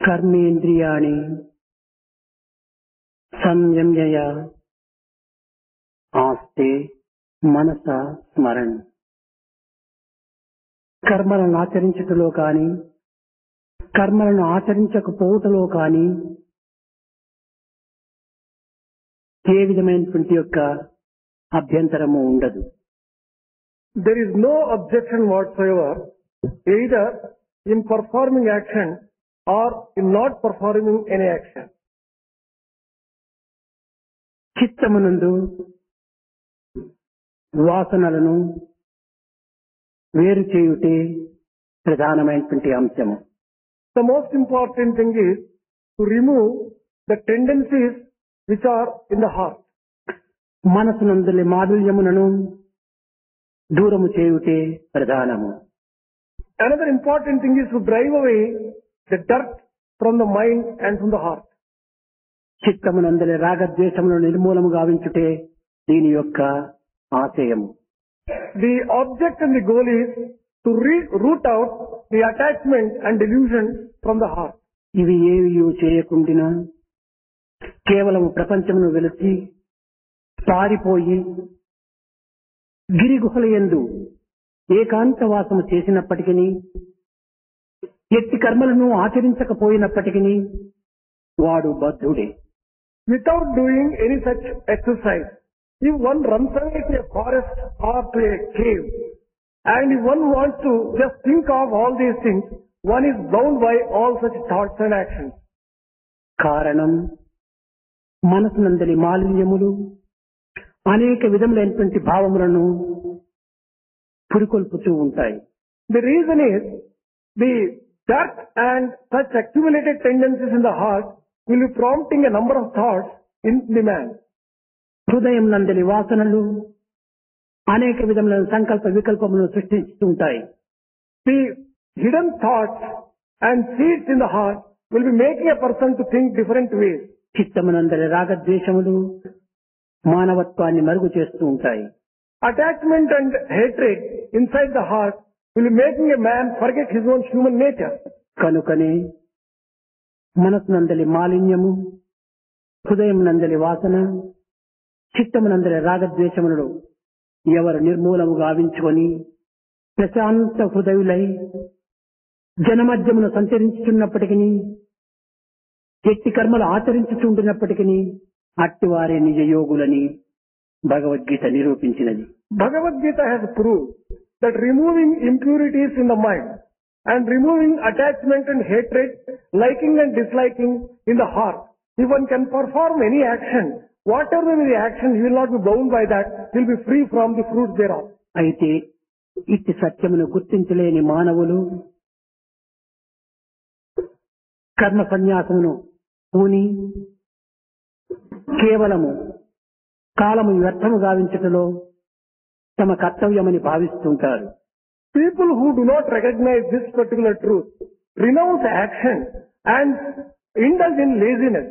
కర్మేంద్రియాణి సంయమ్య ఆస్తే మనస స్మరణ్. కర్మలను ఆచరించుటలో కాని కర్మలను ఆచరించకపోవటంలో కాని ఏ విధమైనటువంటి యొక్క అభ్యంతరము ఉండదు. There is no objection whatsoever either in performing action or in not performing any action. చిత్తమునందు వాసనలను వేరు చేయుటే ప్రధానమైనటువంటి అంశము. The most important thing is to remove the tendencies which are in the heart. మనసునందులి మాధుర్యములను దూరము చేయుటే ప్రధానము. Another important thing is to drive away the dirt from the mind and from the heart. చిత్తమునందులి రాగద్వేషములను నిర్మూలము గావించుటే దీని యొక్క ఆశయము. The object and the goal is to root out the attachment and delusion from the heart. ఇవి ఏవి చేయకుండినా కేవలము ప్రపంచమును వెలిసి పారిపోయి గిరిగుహలయందు ఏకాంతవాసము చేసినప్పటికీ ఎట్టి కర్మలను ఆచరించకపోయినప్పటికీ వాడు బద్ధుడే. Without doing any such exercise, if one runs away to a forest or to a cave, and if one wants to just think of all these things, one is bound by all such thoughts and actions. కారణం మనసునందలి మాలిన్యములు అనేక విధములైనటువంటి భావములను పురికొల్పుతూ ఉంటాయి. The reason is the dirt and such accumulated tendencies in the heart will be prompting a number of thoughts in the man. హృదయం నందలి వాసనలు అనేక విధములైన సంకల్ప వికల్పములను సృష్టిస్తూ ఉంటాయి. The hidden thoughts and seeds in the heart will be making a person to think different ways. చిత్తమునందలి రాగద్వేషములు మానవత్వాన్ని మరుగు చేస్తూ ఉంటాయి. Attachment and hatred inside the heart will be making a man forget his own human nature. కనుకనే మనసునందలి మాలిన్యము, హృదయం నందలి వాసన, చిత్తమునందలి రాగద్వేషములను ఎవరు నిర్మూలము గావించుకొని ప్రశాంత హృదయులై జనమధ్యమును సంచరించుతున్నప్పటికీ ఎట్టి కర్మలు ఆచరించుచుంటున్నప్పటికీ అట్టివారే నిజ యోగులని Bhagavad Gita నిరూపించినది. Bhagavad Gita has proved that removing impurities in the mind and removing attachment and hatred, liking and disliking in the heart, if one can perform any action, whatever may be the action, he will not be bound by that, he will be free from the fruits thereof. అయితే ఇట్టి సత్యమును గుర్తించలేని మానవులు కర్మ సన్యాసమును పూని కేవలము కాలము వ్యర్థము గావించుటలో తమ కర్తవ్యమని భావిస్తుంటారు. People who do not recognize this particular truth renounce action and indulge in laziness.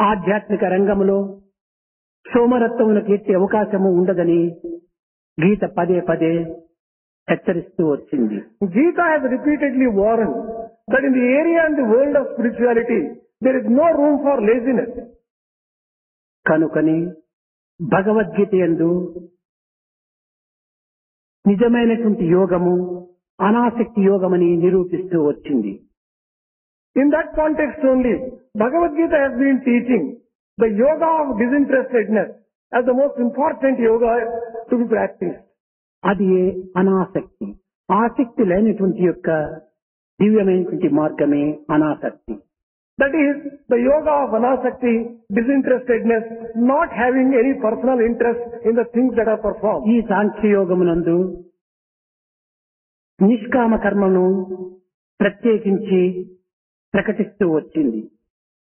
ఆధ్యాత్మిక రంగములో సోమరత్వమునకు ఎట్టి అవకాశము ఉండదని గీత పదే పదే హెచ్చరిస్తూ వచ్చింది. Gita has repeatedly warned that in the area and the world of spirituality, there is no room for laziness. కనుకని భగవద్గీత యందు నిజమైనటువంటి యోగము అనాసక్తి యోగమని నిరూపిస్తూ వచ్చింది. In that context only, Bhagavad Gita has been teaching the yoga of disinterestedness as the most important yoga to be practiced. అది అనాసక్తి. ఆసక్తి లేనటువంటి యొక్క దివ్యమైనటువంటి మార్గమే అనాసక్తి. That is the yoga of anasakti, disinterestedness, not having any personal interest in the things that are performed. ఈ సాంఖ్య యోగమునందు నిష్కామ కర్మను ప్రత్యేకించి ప్రకటిస్తూ వచ్చింది.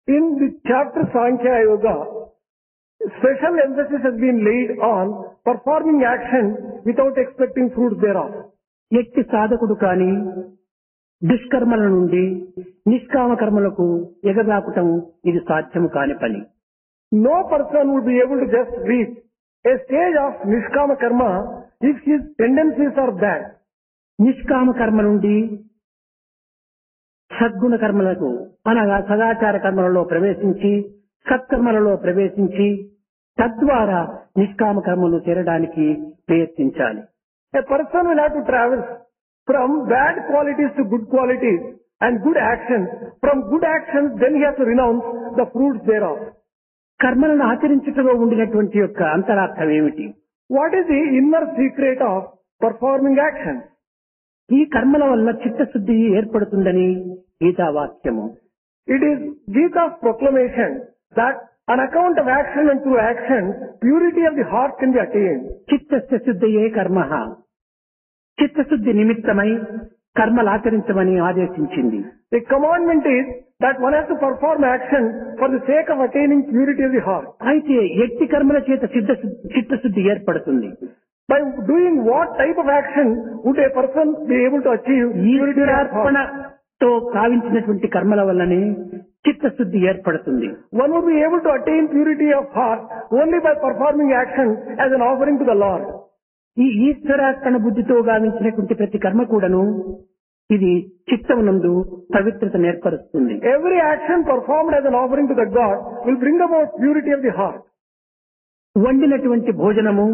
In the chapter Sankhya Yoga, special emphasis has been laid on performing action without expecting fruits thereof. ఎట్టి సాధకుడు కాని దుష్కర్మల నుండి నిష్కామ కర్మలకు ఎగబాకుటం ఇది సాధ్యము కాని పని. No person would be able to just reach a stage of nishkama karma if his tendencies are bad. నిష్కామ కర్మ నుండి సద్గుణ కర్మలకు అనగా సదాచార కర్మలలో ప్రవేశించి సత్కర్మలలో ప్రవేశించి తద్వారా నిష్కామ కర్మలు చేరడానికి ప్రయత్నించాలి. A person will have to travel from bad qualities to good qualities and good actions. From good actions, then he has to renounce the fruits thereof. కర్మలను ఆచరించుటలో ఉండినటువంటి యొక్క అంతరార్థం ఏమిటి? What is the inner secret of performing actions? ఈ కర్మల వల్ల చిత్తశుద్ధి ఏర్పడుతుందని గీతావాక్యము. It is Gita's proclamation that on account of action and through action, purity of the heart can be attained. చిత్తస్య శుద్ధయే కర్మ. చిత్తశుద్ధి నిమిత్తమై కర్మలు ఆచరించమని ఆదేశించింది. The commandment is that one has to perform action for the sake of attaining purity of the heart. అయితే ఎట్టి కర్మల చేత చిత్తశుద్ధి ఏర్పడుతుంది? By doing what type of action would a person be able to achieve purity of heart? ఈశ్వరార్పణతో కావించినటువంటి కర్మల వల్లనే చిత్తశుద్ధి ఏర్పడుతుంది. One would be able to attain purity of heart only by performing action as an offering to the Lord. ఈ ఈశ్వరార్పణ బుద్ధితో గావించినటువంటి ప్రతి కర్మ కూడాను ఇది చిత్తమునందు పవిత్రత ఏర్పరుస్తుంది. Every action performed as an offering to the God will bring about purity of the heart. వండినటువంటి భోజనము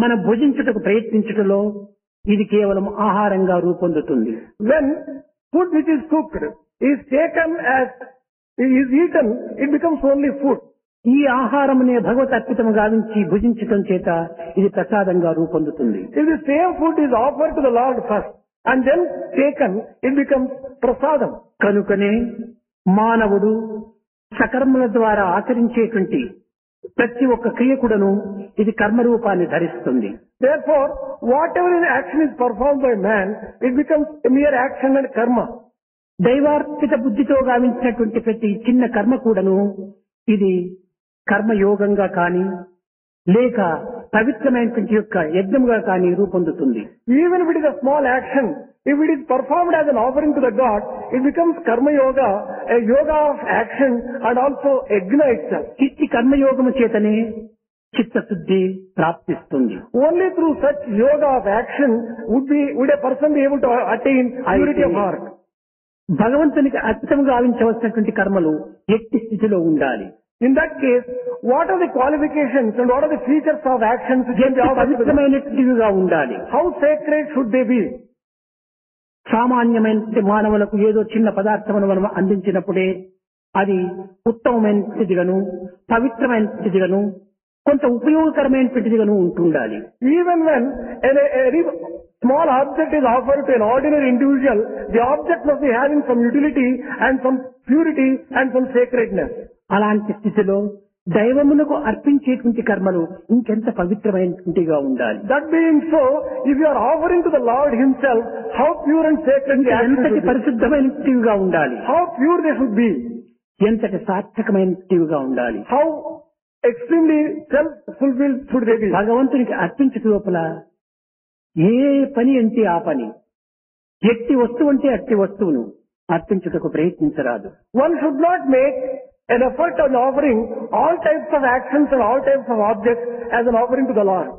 మనం భుజించుటకు ప్రయత్నించుటలో ఇది కేవలం ఆహారంగా రూపొందుతుంది. When food which is cooked is taken as is eaten, it becomes only food. ఈ ఆహారమునే భగవత్ అర్పితము గావించి భుజించటం చేత ఇది ప్రసాదంగా రూపొందుతుంది. If the same food is offered to the Lord first and then taken, it becomes prasadam. కనుకనే మానవుడు సకర్మల ద్వారా ఆచరించేటువంటి ప్రతి ఒక్క క్రియ కూడాను ఇది కర్మ రూపాన్ని ధరిస్తుంది. Therefore, whatever action is performed by man, it becomes a mere action and karma. దైవార్పిత బుద్ధితో గావించినటువంటి ప్రతి చిన్న కర్మ కూడాను ఇది కర్మయోగంగా కానీ లేక పవిత్రమైనటువంటి యొక్క యజ్ఞంగా కానీ రూపొందుతుంది. Even if it is a small action, if it is performed as an offering to the God, it becomes karma yoga, a yoga of action and also yajna itself. ఇట్టి కర్మయోగము చేతనే చిత్తశుద్ధి ప్రాప్తిస్తుంది. Only through such yoga of action would a person be able to attain purity of heart. భగవంతునికి అర్పితం గావించవలసినటువంటి కర్మలు ఎట్టి స్థితిలో ఉండాలి. In that case, what are the qualifications and what are the features of actions which can be offered to the God? పవిత్రమైనటువంటివిగా ఉండాలి. How sacred should they be? సామాన్యమైన మానవులకు ఏదో చిన్న పదార్థమును మనం అందించినప్పుడే అది ఉత్తమమైనదిగాను పవిత్రమైనదిగాను కొంత ఉపయోగకరమైనదిగాను ఉంటుండాలి. Even when a small object is offered to an ordinary individual, the object must be having some utility and some purity and some sacredness. అలాంటి స్థితిలో దైవమునకు అర్పించేటువంటి కర్మలు ఇంకెంత పవిత్రమైనటువంటిగా ఉండాలి. That being so, if you are offering to the Lord Himself, how pure and sacred the action ఎంతటి should be. పరిశుద్ధమైనటివిగా ఉండాలి. How pure they should be. ఎంతటి సార్థకమైనటివిగా ఉండాలి. How extremely self-fulfilled should they be. భగవంతునికి అర్పించట లోపల ఏ పని అంటే ఆ పని, ఎట్టి వస్తువు అంటే అట్టి వస్తువును అర్పించుటకు ప్రయత్నించరాదు. One should not make an effort on offering all types of actions and all types of objects as an offering to the Lord.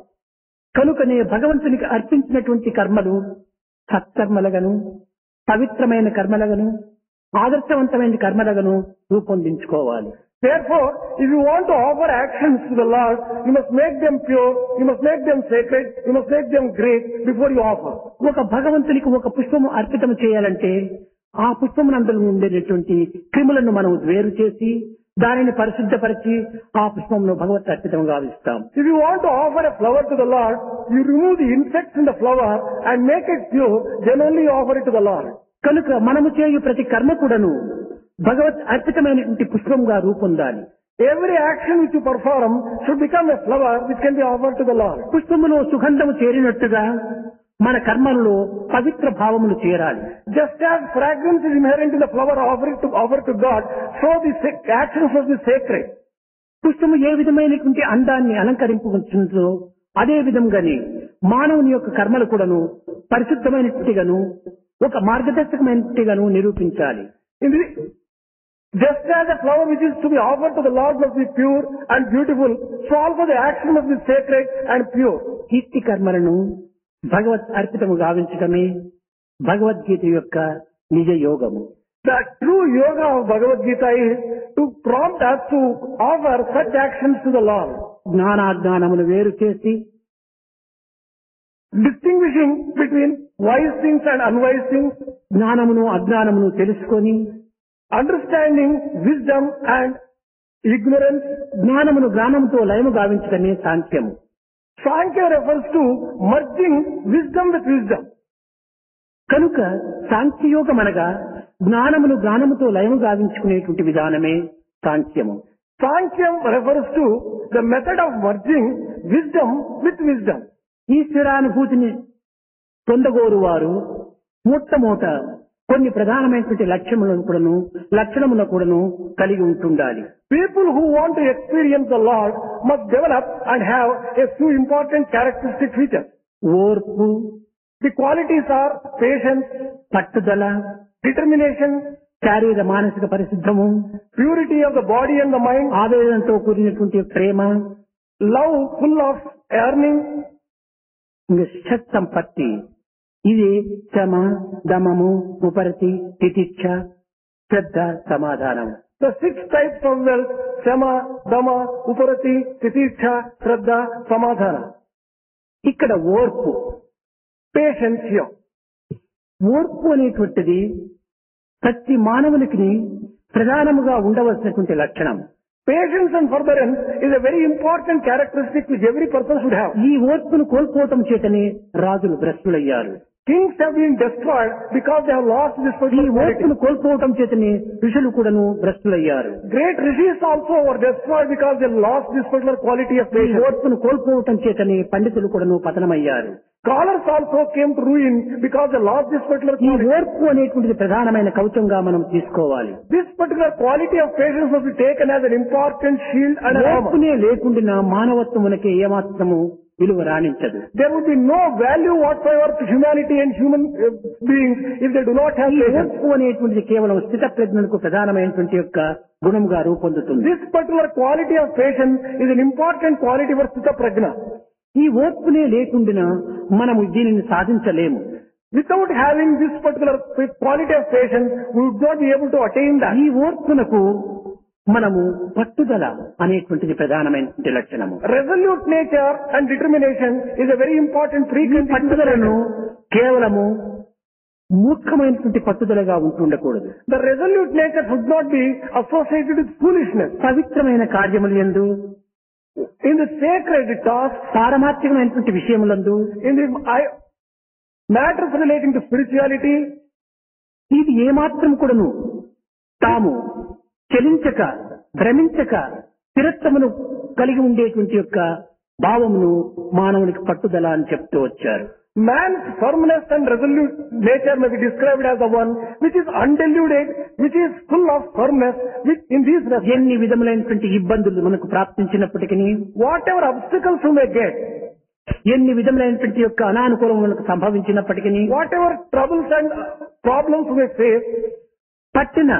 కనుకనే భగవంతునికి అర్పించినటువంటి కర్మలు సత్కర్మలుగాను పవిత్రమైన కర్మలుగాను ఆదర్శవంతమైన కర్మలుగాను రూపొందించుకోవాలి. Therefore, if you want to offer actions to the Lord, you must make them pure, you must make them sacred, you must make them great before you offer. ఒక భగవంతునికి ఒక పుష్పము అర్పితం చేయాలంటే ఆ పుష్పమునందు ఉండేటటువంటి క్రిములను మనం వేరు చేసి దానిని పరిశుద్ధపరిచి ఆ పుష్పమును భగవత్ అర్పితం గావిస్తాం. If you want to offer a flower to the Lord, you remove the insects in the flower and make it pure, then only you offer it to the Lord. కనుక మనము చేయు ప్రతి కర్మ కూడాను భగవత్ అర్పితమైనటువంటి పుష్పంగా రూపొందాలి. Every action which you perform should become a flower which can be offered to the Lord. పుష్పములో సుగంధము చేరినట్టుగా మన కర్మల్లో పవిత్ర భావములు చేరాలి. Just as fragrance is inherent in the flower offered to God, so the actions must be sacred. పుష్పము ఏ విధమైనటువంటి అందాన్ని అలంకరింపుతుందో అదే విధంగానే మానవుని యొక్క కర్మలు కూడాను పరిశుద్ధమైనట్టుగాను ఒక మార్గదర్శకమైనట్టుగాను నిరూపించాలి. Just as a flower which is to be offered to the Lord must be pure and beautiful, so also the action must be sacred and pure. ఇట్టి కర్మలను భగవత్ అర్పితము గావించడమే భగవద్గీత యొక్క నిజ యోగము. The true yoga of Bhagavad Gita is to prompt us to offer such actions to the Lord. జ్ఞానాజ్ఞానమును వేరు చేసి Distinguishing between wise things and unwise things, జ్ఞానమును అజ్ఞానమును తెలుసుకొని understanding wisdom and ignorance. జ్ఞానమును జ్ఞానంతో లయము గావించడమే సాంఖ్యము. Sankhya refers to merging wisdom with wisdom. కనుక సాంఖ్యయోగం అనగా జ్ఞానమును జ్ఞానముతో లయము గావించుకునేటువంటి విధానమే సాంఖ్యము. Sankhya refers to the method of merging wisdom with wisdom. ఈశ్వరానుభూతిని పొందగోరు వారు మొట్టమొదట కొన్ని ప్రధానమైనటువంటి లక్షణములను కూడాను కలిగి ఉంటుండాలి. People who want to experience the Lord must develop and have a few important characteristic features. ఓర్పు, The qualities are patience, పట్టుదల, determination, శారీర మానసిక పరిశుద్ధము, purity of the body and the mind, ఆవేదనతో కూడినటువంటి ప్రేమ, love full of yearning, ఇంకా సత్సంపత్తి. ఇది శమ, దమము, ఉపరతి, తితిక్ష, శ్రద్ధ, సమాధానం. the 6 types of wealth: Shama, Dama, Uparati, Titiksha, Shraddha, Samadhana. ఇక్కడ ఓర్పు. Patience here. ఓర్పు అనేటువంటిది ప్రతి మానవునికి ప్రధానముగా ఉండవలసినటువంటి లక్షణం. Patience and forbearance is a very important characteristic which every person should have. ఈ ఓర్పును కోల్పోవటం చేతనే రాజులు భ్రష్టులయ్యారు. Kings have been destroyed because they have lost this ఈ particular quality. ఓర్పును కోల్పోవటం చేతనే ఋషులు కూడాను భ్రష్టులయ్యారు. Great rishis also were destroyed because they lost this particular quality of ఈ patience. ఓర్పును కోల్పోవటం చేతనే పండితులు కూడాను పతనమయ్యారు. Scholars also came to ruin because they lost this particular ఈ quality. ఓర్పు అనేటువంటిది ప్రధానమైన కవచంగా మనం తీసుకోవాలి. This particular quality of patience must be taken as an important shield and an armor. ఓర్పునే లేకుండా మానవత్వమునకే ఏమాత్రము విలువ రాణించదు. There would be no value whatsoever to humanity and human beings if they do not have ఈ patience. ఓర్పు అనేటువంటిది కేవలం స్థిత ప్రజ్ఞలకు ప్రధానమైనటువంటి యొక్క గుణముగా రూపొందుతుంది. This particular quality of patience is an important quality for Sthita Prajna. ఈ ఓర్పునే లేకుండా మనము దీనిని సాధించలేము. Without having this particular quality of patience, we would not be able to attain that. ఈ ఓర్పునకు మనము పట్టుదల అనేటువంటిది ప్రధానమైనటువంటి లక్షణము. Resolute nature and determination is a very important ఈ precondition. పట్టుదలను కేవలము మూర్ఖమైనటువంటి పట్టుదలగా ఉంటుండకూడదు. The resolute nature should not be associated with foolishness. పవిత్రమైన కార్యములు యందు, In the sacred tasks, పారమార్థికమైనటువంటి విషయములందు, in the matters relating to spirituality, ఇది ఏమాత్రం కూడాను తాము చలించక, భ్రమించక, స్థిరత్వమును కలిగి ఉండేటువంటి యొక్క భావమును మానవునికి పట్టుదల అని చెప్తూ వచ్చారు. man's firmness and resolute nature may be described as the one which is undeluded, which is full of firmness, which in these respects, ఎన్ని విధములైనటువంటి ఇబ్బందులు మనకు ప్రాప్తించినప్పటికీ, whatever obstacles you may get, ఎన్ని విధములైనటువంటి యొక్క అనానుకూలం మనకు సంభవించినప్పటికీ, whatever troubles and problems you may face, పట్టిన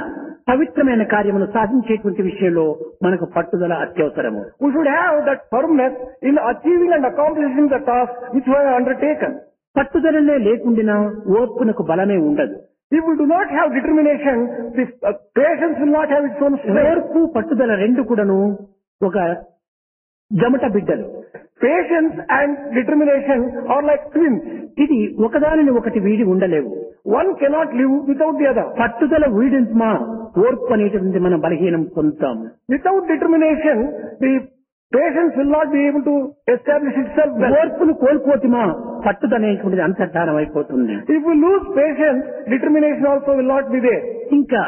పవిత్రమైన కార్యమును సాధించేటువంటి విషయంలో మనకు పట్టుదల అత్యవసరము. we should have that firmness in achieving and accomplishing the task which we have undertaken. పట్టుదలనే లేకుండా ఓర్పునకు బలమే ఉండదు. If we do not have determination, this patience will not have its own strength. ఓర్పు, పట్టుదల రెండు కూడాను ఒక జమట బిడ్డలు. Patience and determination are like twins. ఇది ఒకదానిని ఒకటి వీడి ఉండలేవు. One cannot live without the other. పట్టుదల వీడించమా ఓర్పు అనేటువంటి మనం బలహీనం పొందుతాము. Without determination, the patience will not be able to establish itself well. ఓర్పును కోల్పోతిమా పట్టుదల అనేటువంటిది అంతర్ధానం అయిపోతుంది. If we lose patience, determination also will not be there. ఇంకా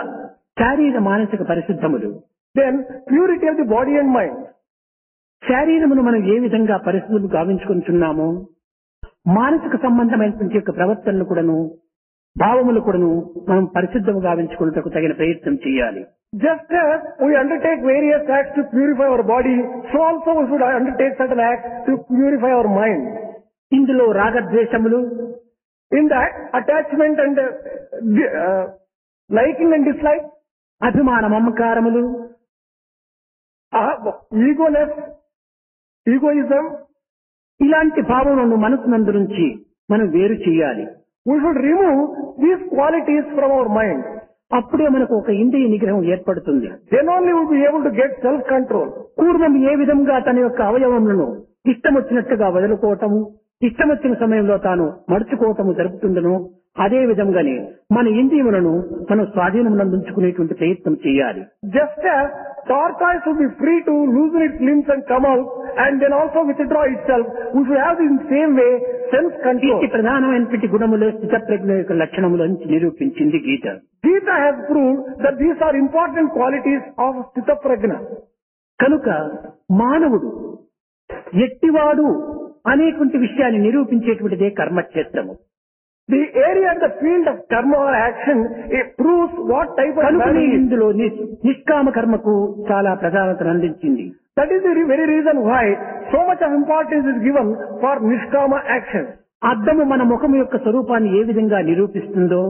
శారీర మానసిక పరిశుద్ధములు. Then purity of the body and mind. శారీరమును మనం ఏ విధంగా పరిస్థితులు గావించుకుంటున్నామో, మానసిక సంబంధమైనటువంటి యొక్క ప్రవర్తనలు కూడాను, భావములు కూడాను మనం పరిశుద్ధము గావించుకున్నటకు తగిన ప్రయత్నం చేయాలి. Just as we undertake various acts to purify our body, so also we should undertake certain acts to purify our mind. ఇందులో రాగద్వేషములు, In that, attachment and liking and dislike, అభిమాన మమకారములు, egoism, ఇలాంటి భావములను మనసు నందు నుంచి మనం వేరు చేయాలి. We should remove these qualities from our mind. అప్పుడే మనకు ఒక ఇంద్రియ నిగ్రహం ఏర్పడుతుంది. Then only we will be able to get self-control. పూర్వం ఏ విధంగా తన యొక్క అవయవములను ఇష్టం వచ్చినట్టుగా వదులుకోవటము, ఇష్టం వచ్చిన సమయంలో తాను మడుచుకోవటము జరుపుతుండను, అదే విధంగానే మన ఇంద్రియములను మనం స్వాధీనమునందుకునేటువంటి ప్రయత్నం చేయాలి. Just as tortoise should be free to loosen its limbs and come out and then also withdraw itself, we should have in the same way self-control. ఈ ప్రధానమైనటువంటి గుణములు స్థితప్రజ్ఞ యొక్క లక్షణములను నిరూపించింది గీత. Gita has proved that these are important qualities of Sthita Prajna. కనుక మానవుడు ఎట్టివాడు అనేటువంటి విషయాన్ని నిరూపించేటువంటిదే కర్మక్షేత్రము. The area and the field of karma or action, it proves what type of man he is. ఇందులో నిష్కామ కర్మకు చాలా ప్రాధాన్యతను అందించింది. That is the very reason why so much of importance is given for Nishkama action. అద్దము మన ముఖం యొక్క స్వరూపాన్ని ఏ విధంగా నిరూపిస్తుందో,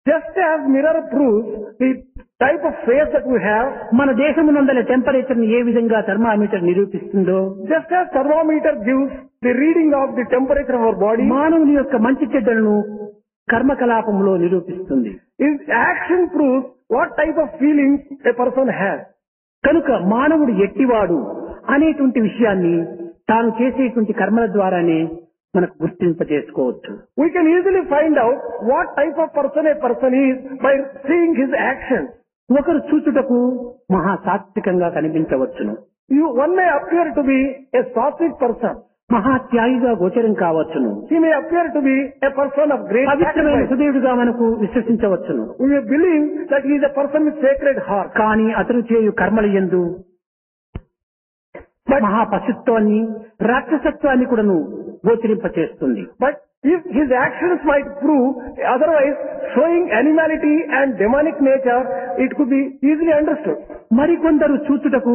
Just as mirror proves the type of face that we have, మన దేశమునందల టెంపరేచర్ ని ఏ విధంగా thermometer నిరూపిస్తుందో, just as thermometer gives the reading of the temperature of our body, మానవుని యొక్క మంచి చెడ్డలను కర్మకలాపంలో నిరూపిస్తుంది. his action proves what type of feelings a person has. కనుక మానవుడు ఎట్టివాడు అనేటువంటి విషయాన్ని తాను చేసేటువంటి కర్మల ద్వారానే మనకు గుర్తింపజేసుకోవచ్చు. We can easily find out what type of person a person is by seeing his actions. ఒకరు చూచుటకు మహా సాత్వికంగా కనిపించవచ్చును, One may appear to be a sattvic person. మహా త్యాగిగా గోచరం కావచ్చును, He may appear to be a person of great పవిత్రమైన sacrifice. హృదయుడుగా మనకు విశ్వసించవచ్చును. We may believe that he is a person with sacred heart. కానీ అతను చేయు కర్మల యందు మహా పశుత్వాన్ని, రాక్షసత్వాన్ని కూడాను గోచరింపచేస్తుంది. But if his actions might prove otherwise showing animality and demonic nature, it could be easily understood. మరికొందరు చూచుటకు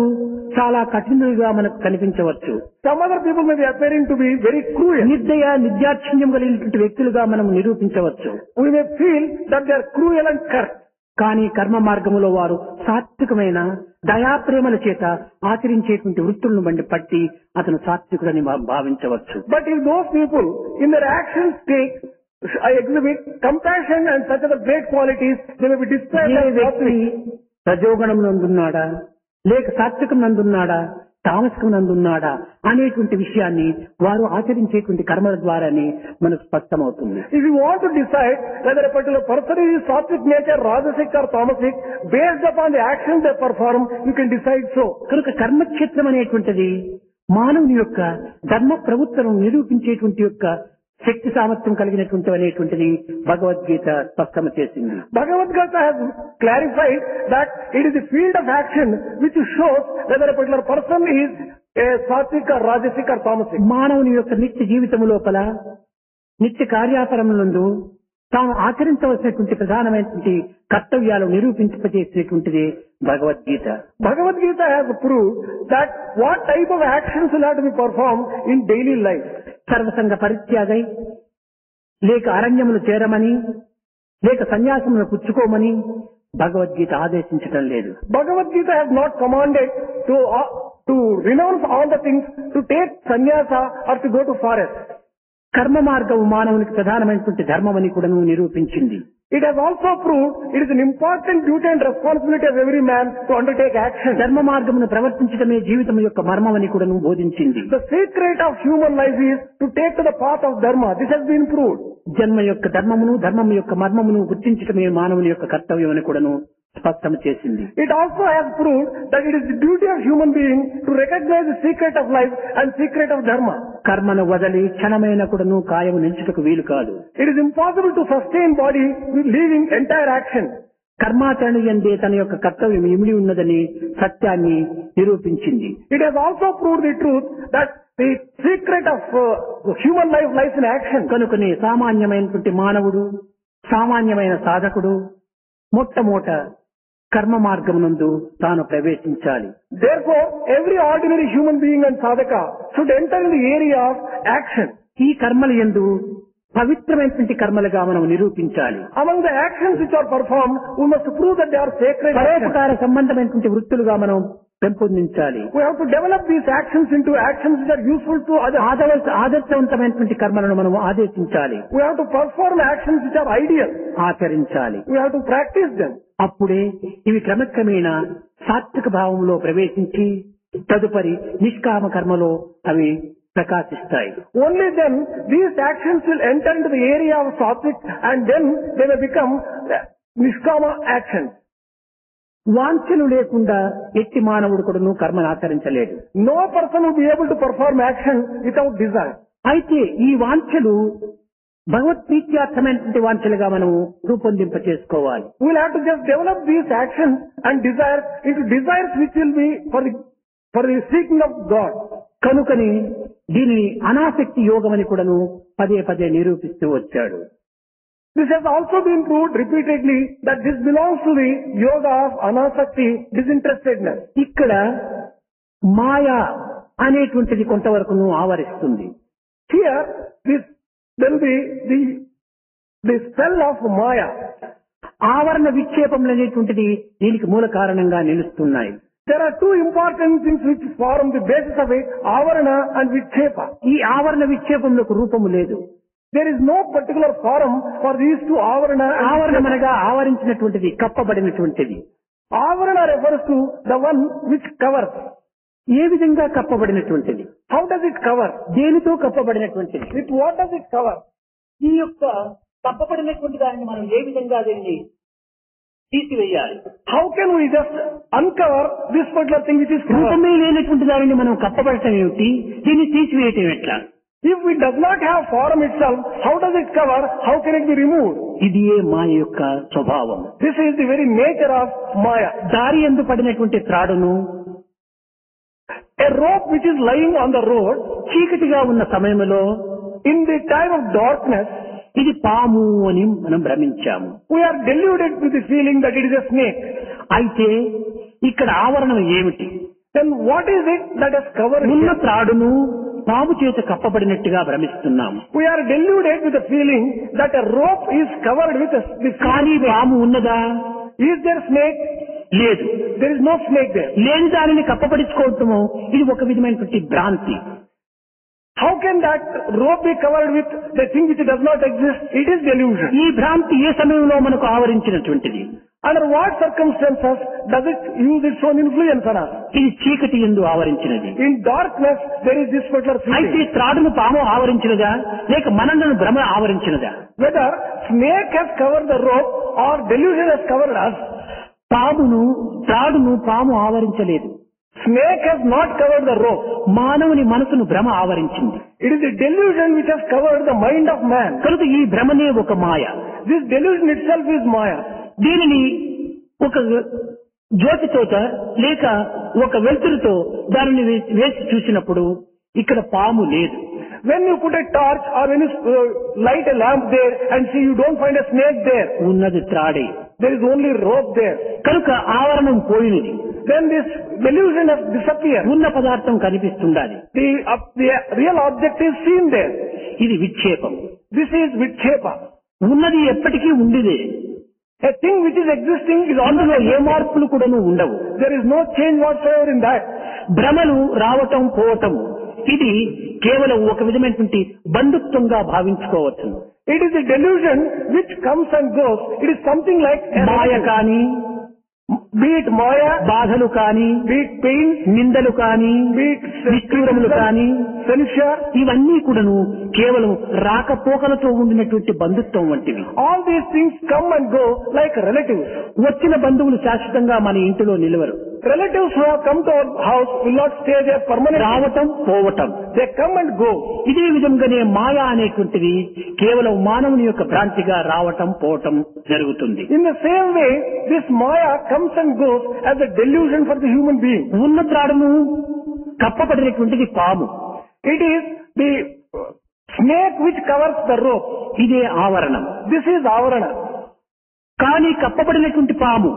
చాలా కఠినంగా మనకు కనిపించవచ్చు. Some other people may be appearing to be very cruel. నిర్దయ, నిర్దాక్షిణ్యం కలిగినటువంటి వ్యక్తులుగా మనం నిరూపించవచ్చు. We may feel that they are cruel and cursed. కానీ కర్మ మార్గములో వారు సాత్వికమైన దయాప్రేమల చేత ఆచరించేటువంటి వృత్తులను పట్టి అతను సాత్వికుడని భావించవచ్చు. But if those people in their actions exhibit compassion and such other great qualities, they may be described A as వ్యక్తి sattvic. రజోగుణం నందున్నాడా, లేక సాత్వికం నందున్నాడా, తామసికం నందున్నాడా అనేటువంటి విషయాన్ని వారు ఆచరించేటువంటి కర్మల ద్వారానే మనకు స్పష్టమవుతుంది. If you want to decide whether a particular person is sattvic nature, rajasic or tamasic, based upon the actions they perform, you can decide so. కనుక కర్మక్షేత్రం అనేటువంటిది మానవుని యొక్క ధర్మ ప్రవృత్తులను నిరూపించేటువంటి యొక్క శక్తి సామర్థ్యం కలిగినటువంటి అనేటువంటిది భగవద్గీత స్పష్టం చేసింది. Bhagavad Gita has clarified that it is the field of action which shows whether a particular person is a sattvic or rajasic or tamasic. మానవుని యొక్క నిత్య జీవితం లోపల నిత్య కార్యాచరణలందు తాను ఆచరించవలసినటువంటి ప్రధానమైనటువంటి కర్తవ్యాలు నిరూపింపజేసేటువంటిది Bhagavad Gita. Bhagavad Gita has proved that what type of actions will have to be performed in daily life. సర్వసంగ పరిత్యాగై, లేక అరణ్యములు చేరమని, లేక సన్యాసమును పుచ్చుకోమని భగవద్గీత ఆదేశించటం లేదు. Bhagavad Gita has not commanded to renounce all the things, to take sannyasa or to go to forest. కర్మ మార్గము మానవునికి ప్రధానమైనటువంటి ధర్మమని కూడా నిరూపించింది. It has also proved it is an important duty and responsibility of every man to undertake action. ధర్మ మార్గమును ప్రవర్తించడమే జీవితం యొక్క మర్మమని కూడా బోధించింది. The secret of human life is to take to the path of dharma. This has been proved. జన్మ యొక్క ధర్మమును, ధర్మం యొక్క మర్మమును గుర్తించడమే మానవుని యొక్క కర్తవ్యం అని కూడా స్పష్టం చేసింది. It also has proved that it is the duty of human being to recognize the secret of life and secret of dharma. కర్మను వదలి క్షణమైన కూడాను కాయము నిల్చుటకు వీలు కాదు. It is impossible to sustain body with leaving entire action. కర్మాచరణ యందే తన యొక్క కర్తవ్యం ఇమిడి ఉన్నదని సత్యాన్ని నిరూపించింది. It has also proved the truth that the secret of human life lies in action. కనుకనే సామాన్యమైనటువంటి మానవుడు, సామాన్యమైన సాధకుడు మొట్టమొదట కర్మ మార్గమునందు తాను ప్రవేశించాలి. Therefore, every ordinary human being and sadhaka should enter in the area of action. ఈ కర్మల యందు పవిత్రమైనటువంటి కర్మలుగా మనం నిరూపించాలి. Among the actions which are performed, we must prove that they are sacred actions. పరోపకార సంబంధమైనటువంటి వృత్తులుగా మనం పెంపొందించాలి. We have to develop these actions into actions which are useful to others. ఆదర్శవంతమైనటువంటి కర్మలను మనం ఆదేశించాలి. We have to perform actions which are ideal. ఆచరించాలి. We have to practice them. అప్పుడే ఇవి క్రమక్రమేణా సాత్విక భావంలో ప్రవేశించి తదుపరి నిష్కామ కర్మలో అవి ప్రకాశిస్తాయి. Only then these actions will enter into the area of sattvic and then they will become niskama actions. వాంఛలు లేకుండా ఎట్టి మానవుడు కూడాను కర్మను ఆచరించలేడు. No person will be able to perform action without desire. అయితే ఈ వాంఛలు భగవత్ప్రీత్యార్థమైనటువంటి వాంఛలుగా మనం రూపొందింప చేసుకోవాలి. We will have to just develop these actions and desires into desires which will be for the seeking of God. కనుకని దీనిని అనాసక్తి యోగం అని కూడాను పదే పదే నిరూపిస్తూ వచ్చాడు. This has also been proved repeatedly that this belongs to the yoga of anasakti, disinterestedness. ఇక్కడ మాయ అనేటువంటిది కొంతవరకును ఆవరిస్తుంది. Here, there will be the spell of Maya. ఆవరణ విక్షేపములు అనేటువంటిది దీనికి మూల కారణంగా నిలుస్తున్నాయి. There are two important things which form the basis of it, avarana and vikshepa. ఈ ఆవరణ విక్షేపములకు రూపము లేదు. There is no particular form for these two avarana. ఆవరణమనగా ఆవరించినటువంటిది, కప్పబడినటువంటిది. Avarana refers to the one which covers. ఏ విధంగా కప్పబడినటువంటిది? How does it cover? దేనితో కప్పబడినటువంటిది? With what does it cover? ఈ యొక్క కప్పబడినటువంటి దానిని మనం ఏ విధంగా దీన్ని తీసివేయాలి? How can we just uncover this particular thing which is covered? రూపమే లేనటువంటి దానిని మనం కప్పబడటం ఏమిటి? దీన్ని తీసివేయటం ఎట్లా? If it does not have form itself, how does it cover? How can it be removed? ఇది ఏ మాయ యొక్క స్వభావం. This is the very nature of Maya. దారి యందు పడినటువంటి త్రాడును, a rope which is lying on the road, చీకటిగా ఉన్న సమయంలో, in the time of darkness, ఇది పాము అని మనం భ్రమించాము. we are deluded with the feeling that it is a snake. అయితే ఇక్కడ ఆవరణం ఏమిటి? Then what is it that has covered ఉన్న it? త్రాడును పాము చేత కప్పబడినట్టుగా భ్రమిస్తున్నాము. We are deluded with the feeling that a rope is covered with the కానీ పాము ఉన్నదా? Is there snake? లేదు. There is no snake there. లేని దానిని కప్పబడించుకోవటము ఇది ఒక విధమైనటువంటి భ్రాంతి. How can that rope be covered with the thing which does not exist? It is delusion. ఈ భ్రాంతి ఏ సమయంలో మనకు ఆవరించినటువంటిది? Under what circumstances does it use its own influence on us? ఇది చీకటి యందు ఆవరించినది. In darkness, there is this particular అయితే feeling. త్రాడును పాము ఆవరించినదా లేక మనలను భ్రమ ఆవరించినదా? Whether snake has covered the rope or delusion has covered us, త్రాడును పాము ఆవరించలేదు. snake has not covered the rope. మానవుని మనసును భ్రమ ఆవరించింది. It is the delusion which has covered the mind of man. కనుక ఈ భ్రమనే ఒక మాయ. This delusion itself is Maya. దీనిని ఒక జ్యోతితోట లేక ఒక వెలుతురుతో దానిని వేసి చూసినప్పుడు ఇక్కడ పాము లేదు. When you put a torch or when you light a lamp there and see, you don't find a snake there. ఉన్నది త్రాడే. There is only rope there. కనుక ఆవరణం పోయినది. Then this delusion has disappeared. ఉన్న పదార్థం కనిపిస్తుండాలి. The real object is seen there. ఇది విక్షేపం. This is vikshepa. ఉన్నది ఎప్పటికీ ఉండిదే. A thing which is existing is అందులో always ఏ మార్పులు కూడాను ఉండవు. There is no change whatsoever in that. భ్రమలు రావటం పోవటము ఇది కేవలం ఒక విధమైనటువంటి బంధుత్వంగా భావించుకోవచ్చు. It is a delusion which comes and goes. It is something like మాయ కానీ, be it Maya, బాధలు కానీ, be it pain, నిందలు కానీ, be it నిష్ఠూరములు కానీ, censure. ఇవన్నీ కూడాను కేవలం రాకపోకలతో ఉండినటువంటి బంధుత్వం వంటివి. All these things come and go like relatives. వచ్చిన బంధువులు శాశ్వతంగా మన ఇంటిలో నిలవరు. Relatives who have come to our house will not stay there permanently. రావటం పోవటం. They come and go. ఇదే విధంగానే మాయ అనేటువంటిది కేవలం మానవుని యొక్క భ్రాంతిగా రావటం పోవటం జరుగుతుంది. In the same way, this Maya comes and goes as a delusion for the human being. ఉన్న త్రాడును కప్పబడినటువంటిది పాము. It is the snake which covers the rope. ఇదే ఆవరణం. This is avarana. కానీ కప్పబడినటువంటి పాము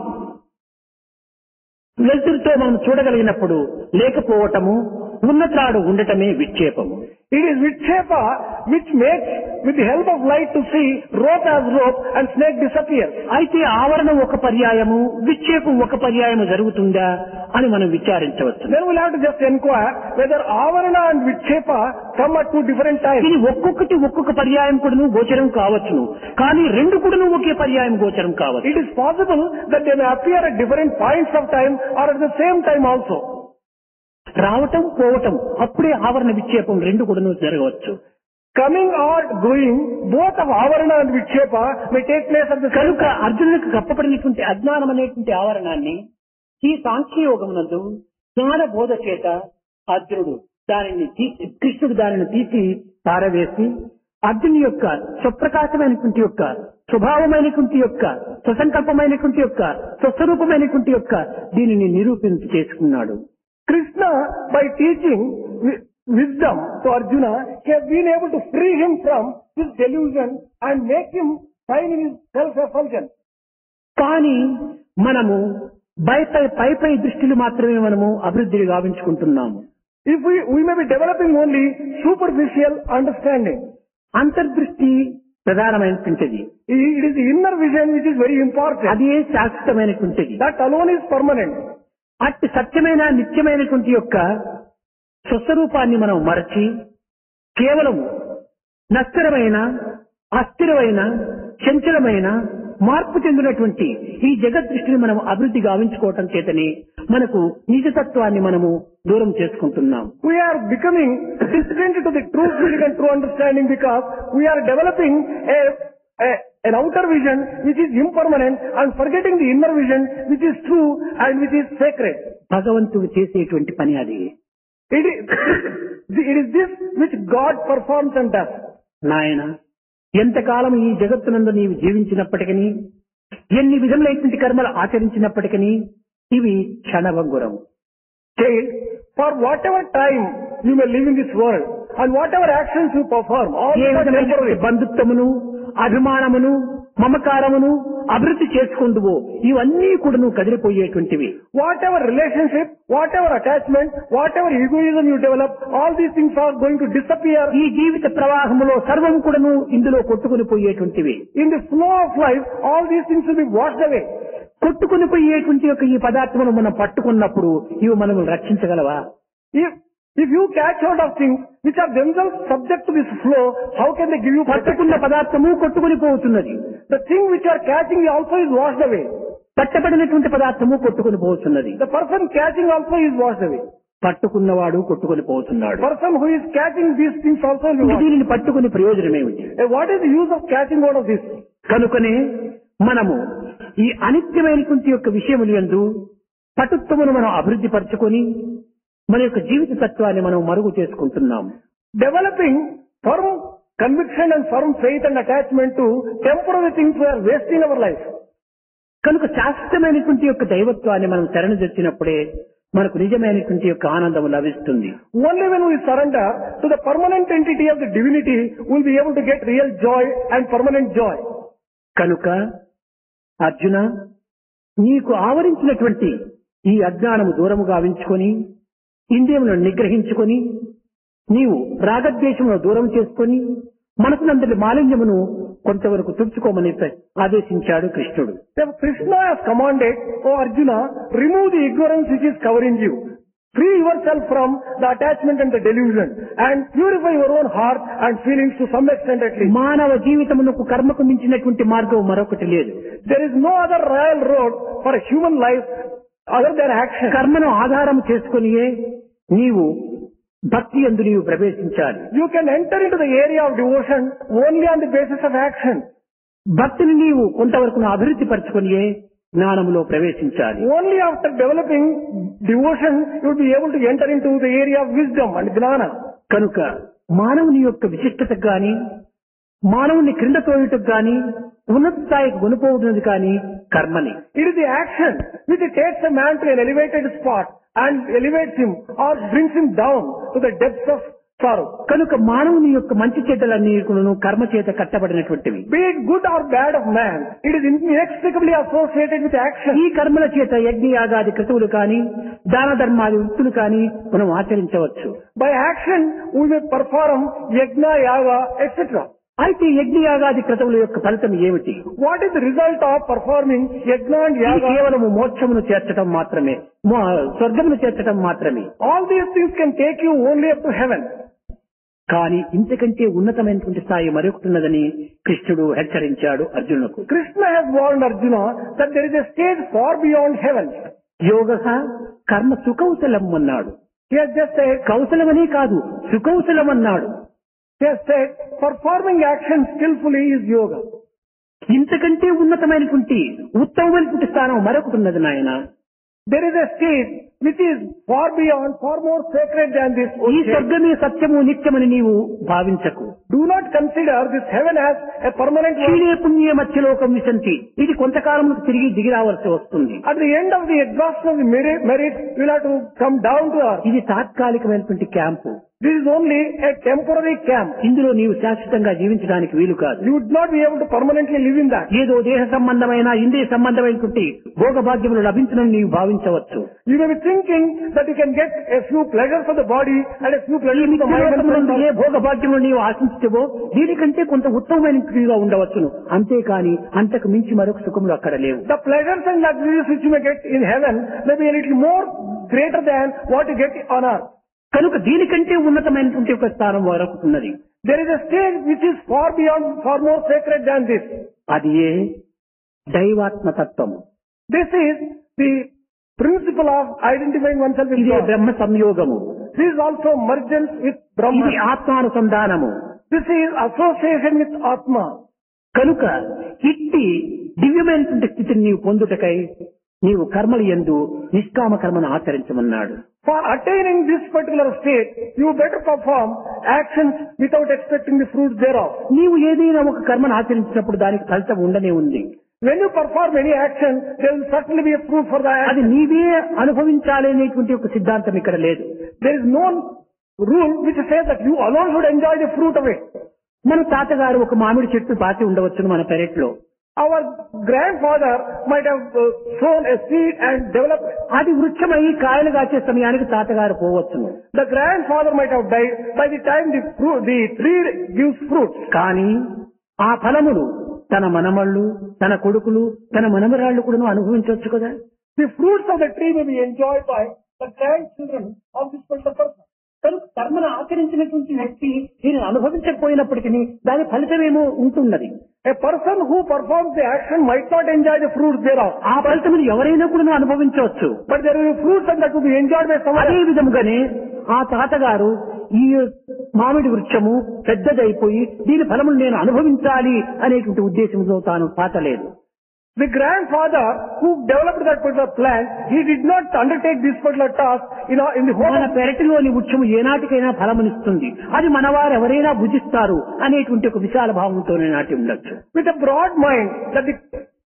వెలుతురుతో మనం చూడగలిగినప్పుడు లేకపోవటము, ఉన్నత్రాడు ఉండటమే విక్షేపము. It is Vikshepa which makes, with the help of light, to see rope as rope and snake disappears. అయితే ఆవరణం ఒక పర్యాయము, విక్షేపం ఒక పర్యాయము జరుగుతుందా అని మనం విచారించవచ్చు. Then we'll have to just inquire whether Avarana and Vikshepa come at two different times. ఇది ఒక్కొక్కటి ఒక్కొక్క పర్యాయం కూడాను గోచరం కావచ్చును, కానీ రెండు కూడాను ఒకే పర్యాయం గోచరం కావచ్చు. It is possible that they may appear at different points of time or at the same time also. రావటం పోవటం అప్పుడే ఆవరణ విక్షేపం రెండు కూడాను జరగవచ్చు. Coming or going, both of Avarana and Vikshepa may take place at the same కనుక time. అర్జునుడికి కప్పబడినటువంటి అజ్ఞానం అనేటువంటి ఆవరణాన్ని ఈ సాంఖ్యయోగమునందు జ్ఞాన బోధ చేత అర్జునుడు దానిని తీసి, కృష్ణుడు దానిని తీసి పారవేసి అర్జునుడి యొక్క స్వప్రకాశమైనటువంటి యొక్క స్వభావమైనటువంటి యొక్క స్వసంకల్పమైనటువంటి యొక్క స్వస్వరూపమైనటువంటి యొక్క దీనిని నిరూపించి చేసుకున్నాడు. Krishna, by teaching wisdom to Arjuna, he has been able to free him from his delusion and make him shine in his self-effulgence. కానీ మనము పై దృష్టిలు మాత్రమే మనము అభివృద్ధిని గావించుకుంటున్నాము. If we may be developing only superficial understanding. అంతర్దృష్టి ప్రధానమైనటువంటిది. It is the inner vision which is very important. అదే శాశ్వతమైనటువంటిది. That alone is permanent. అట్టి సత్యమైన నిత్యమైనటువంటి యొక్క స్వస్వరూపాన్ని మనం మరచి కేవలం నశ్వరమైన, అస్థిరమైన, చంచలమైన, మార్పు చెందినటువంటి ఈ జగద్దృష్టిని మనం అభివృద్ధి గావించుకోవటం చేతనే మనకు నిజతత్వాన్ని మనము దూరం చేసుకుంటున్నాం. We are becoming distant to the true spirit and true understanding because we are developing an outer vision which is impermanent and forgetting the inner vision which is true and which is sacred. భగవంతుడు చేసేటువంటి పని అది. It is this which God performs and does. నాయన, ఎంతకాలం ఈ జగత్తునందు నీవు జీవించినప్పటికీ, ఎన్ని విధములైనటువంటి కర్మలు ఆచరించినప్పటికీ ఇవి క్షణభంగురం. Child, for whatever time you may live in this world and whatever actions you perform, all A are విధమైనటువంటి temporary. బంధుత్వమును, అభిమానమును, మమకారమును అభివృద్ధి చేసుకుందువో ఇవన్నీ కూడా నువ్వు కదిలిపోయేటువంటివి. Whatever relationship, whatever attachment, whatever egoism you develop, all these things are going to disappear. ఈ జీవిత ప్రవాహములో సర్వం కూడాను ఇందులో కొట్టుకుని పోయేటువంటివి. In the flow of life, all these things will be washed away. కొట్టుకుని పోయేటువంటి యొక్క ఈ పదార్థమును మనం పట్టుకున్నప్పుడు ఇవి మనము రక్షించగలవా? If you catch hold of things which are themselves subject to this flow, how can they give you పట్టుకున్న protection? పదార్థము కొట్టుకుని పోతున్నది. The thing which you are catching also is washed away. పట్టబడినటువంటి పదార్థము కొట్టుకుని పోతున్నది. The person catching also is washed away. పట్టుకున్నవాడు కొట్టుకుని పోతున్నాడు. Person who is catching these things also will be washed. దీనిని పట్టుకుని ప్రయోజనమేమిటి? What is the use of catching hold of this? కనుకనే మనము ఈ అనిత్యమైనటువంటి యొక్క విషయములు యందు పటుత్వమును మనం అభివృద్ధి పరచుకొని మన యొక్క జీవిత తత్వాన్ని మనం మరుగు చేసుకుంటున్నాం. Developing firm conviction and firm faith and attachment to temporary things, we are wasting our life. కనుక శాశ్వతమైనటువంటి యొక్క దైవత్వాన్ని మనం శరణుజొచ్చినప్పుడే మనకు నిజమైనటువంటి యొక్క ఆనందం లభిస్తుంది. Only when we surrender to the permanent entity of the divinity, we will be able to get real joy and permanent joy. కనుక అర్జున, నీకు ఆవరించినటువంటి ఈ అజ్ఞానము దూరము గావించుకొని ఇంద్రియములను నిగ్రహించుకొని నీవు రాగద్వేషమును దూరం చేసుకొని మనసునందరి మాలిన్యమును కొంతవరకు తుడుచుకోమని ఆదేశించాడు కృష్ణుడు. Krishna has commanded, O Arjuna, remove the ignorance which is covering you. Free yourself from the attachment and the delusion and purify your own heart and feelings to some extent at least. మానవ జీవితమునకు కర్మకు మించినటువంటి మార్గం మరొకటి లేదు. There is no other royal road for a human life other than action. కర్మను ఆధారం చేసుకునియే నీవు భక్తి యందు నీవు ప్రవేశించాలి. You can enter into the area of devotion only on the basis of action. భక్తిని నీవు కొంతవరకు అభివృద్ధి పరచుకునియే జ్ఞానములో ప్రవేశించాలి. Only after developing devotion you will be able to enter into the area of wisdom and gnana. కనుక మానవుని యొక్క విశిష్టతకు గాని, మానవుని క్రింద తోయుటకు గాని, ఉన్నత స్థాయికి కొనుపోవుతున్నది కానీ కర్మని. It is the action which takes a man to an elevated spot and elevates him or brings him down to the depths of sorrow. కనుక మానవుని యొక్క మంచి చెడ్డలన్నీ కూడాను కర్మ చేత కట్టబడినటువంటివి. Be it good or bad of man, it is inextricably associated with action. ఈ కర్మల చేత యజ్ఞయాగాది క్రతువులు కాని, దాన ధర్మాది వృత్తులు కానీ మనం ఆచరించవచ్చు. By action, we may perform yajna, yaga, etc. అయితే యజ్ఞయాగాది క్రతువుల యొక్క ఫలితం ఏమిటి? What is the result of performing yajna and ఇది yaga? కేవలము మోక్షమును చేర్చడం మాత్రమే, స్వర్గమును చేర్చడం మాత్రమే. All these things can take you only up to heaven. కానీ ఇంతకంటే ఉన్నతమైనటువంటి స్థాయి మరొకటి ఉన్నదని కృష్ణుడు హెచ్చరించాడు అర్జునులకు. Krishna has warned Arjuna that there is a stage far beyond heaven. యోగః కర్మ సుకౌశలం అన్నాడు. He has just said, కౌశలమనే కాదు, సుకౌశలం అన్నాడు. he has said, performing action skillfully is yoga. ఇంతకంటే ఉన్నతమైనటువంటి ఉత్తమమైనటువంటి స్థానం మరొకటి ఉన్నది నాయన. There is a stage which is far beyond, far more sacred than this. ఈ స్వర్గమే సత్యము నిత్యమని నీవు భావించకు. Do not consider this heaven as a permanent one. క్షీణే పుణ్యే మధ్యలోకం విశంతి. ఇది కొంతకాలముకు తిరిగి దిగి రావాల్సి వస్తుంది. At the end of the exhaustion of the merit, you will have to come down to earth. ఇది తాత్కాలికమైనటువంటి camp. This is only a temporary camp. ఇందులో నీవు శాశ్వతంగా జీవించడానికి వీలు కాదు. You would not be able to permanently live in that. ఏదో దేహ సంబంధమైన ఇంద్రియ సంబంధమైనటువంటి భోగభాగ్యములు లభించడం నీవు భావించవచ్చు. You may be thinking that you can get a few pleasures for the body and a few ఈ pleasures for the mind. మిత్రులందు ఏ భోగభాగ్యములు నీవు ఆశించవో దీనికంటే కొంత ఉత్తమమైనగా ఉండవచ్చును. అంతేకాని అంతకు మించి మరొక సుఖములు అక్కడ లేవు. The pleasures and luxuries which you may get in heaven may be a little more greater than what you get on earth. కనుక దీనికంటే ఉన్నతమైనటువంటి ఒక స్థానం వరకు ఉన్నది. There is a stage which is far beyond, far more sacred than this. అది ఏ దైవాత్మతత్వము. This is the principle of identifying oneself with ఇదే God. Brahma సంయోగము. This is also mergence with ఇది Brahman. ఆత్మానుసంధానము. This is association with Atma. కనుక ఇట్టి దివ్యమైనటువంటి స్థితిని నీవు పొందుటకై నీవు కర్మలు యందు నిష్కామ కర్మను ఆచరించమన్నాడు. For attaining this particular state, you better perform actions without expecting the fruits thereof. నీవు ఏదైనా ఒక కర్మను ఆచరించినప్పుడు దానికి ఫలితం ఉండనే ఉంది. When you perform any action, there will certainly be a fruit for the అది action. నీవే అనుభవించాలి అనేటువంటి ఒక సిద్ధాంతం ఇక్కడ లేదు. There is no rule which says that you alone should enjoy the fruit of it. మన తాతగారు ఒక మామిడి చెట్టు పాతి ఉండవచ్చును మన పెరట్లో. Our grandfather might have sown a seed and developed it. అది వృక్షమై కాయలు కాచే సమయానికి తాతగారు పోవచ్చును. The grandfather might have died by the time the tree gives fruit. కానీ ఆ ఫలమును తన మనమళ్ళు, తన కొడుకులు, తన మనమరాళ్ళు కూడా అనుభవించవచ్చు కదా. The fruits of the tree may be enjoyed by the grandchildren of this particular person. కనుక కర్మను ఆచరించినటువంటి వ్యక్తి దీనిని అనుభవించకపోయినప్పటికీ దాని ఫలితమేమో ఉంటున్నది. A person who performs the action might not enjoy the fruits thereof. ఆ ఫలితమును ఎవరైనా కూడా అనుభవించవచ్చు. But there will be fruits and that will be enjoyed by someone అదే else. విధముగానే ఆ తాతగారు ఈ మామిడి వృక్షము పెద్దదైపోయి దీని ఫలములు నేను అనుభవించాలి అనేటువంటి ఉద్దేశంతో తాను పాతలేదు. The grandfather who developed that particular plant, he did not undertake this particular task in the whole మన పెరటిలోని వృక్షము ఏనాటికైనా ఫలమునిస్తుంది, అది మనవారు ఎవరైనా భుజిస్తారు అనేటువంటి ఒక విశాల భావంతోనే నాటి ఉండొచ్చు. with a broad mind that the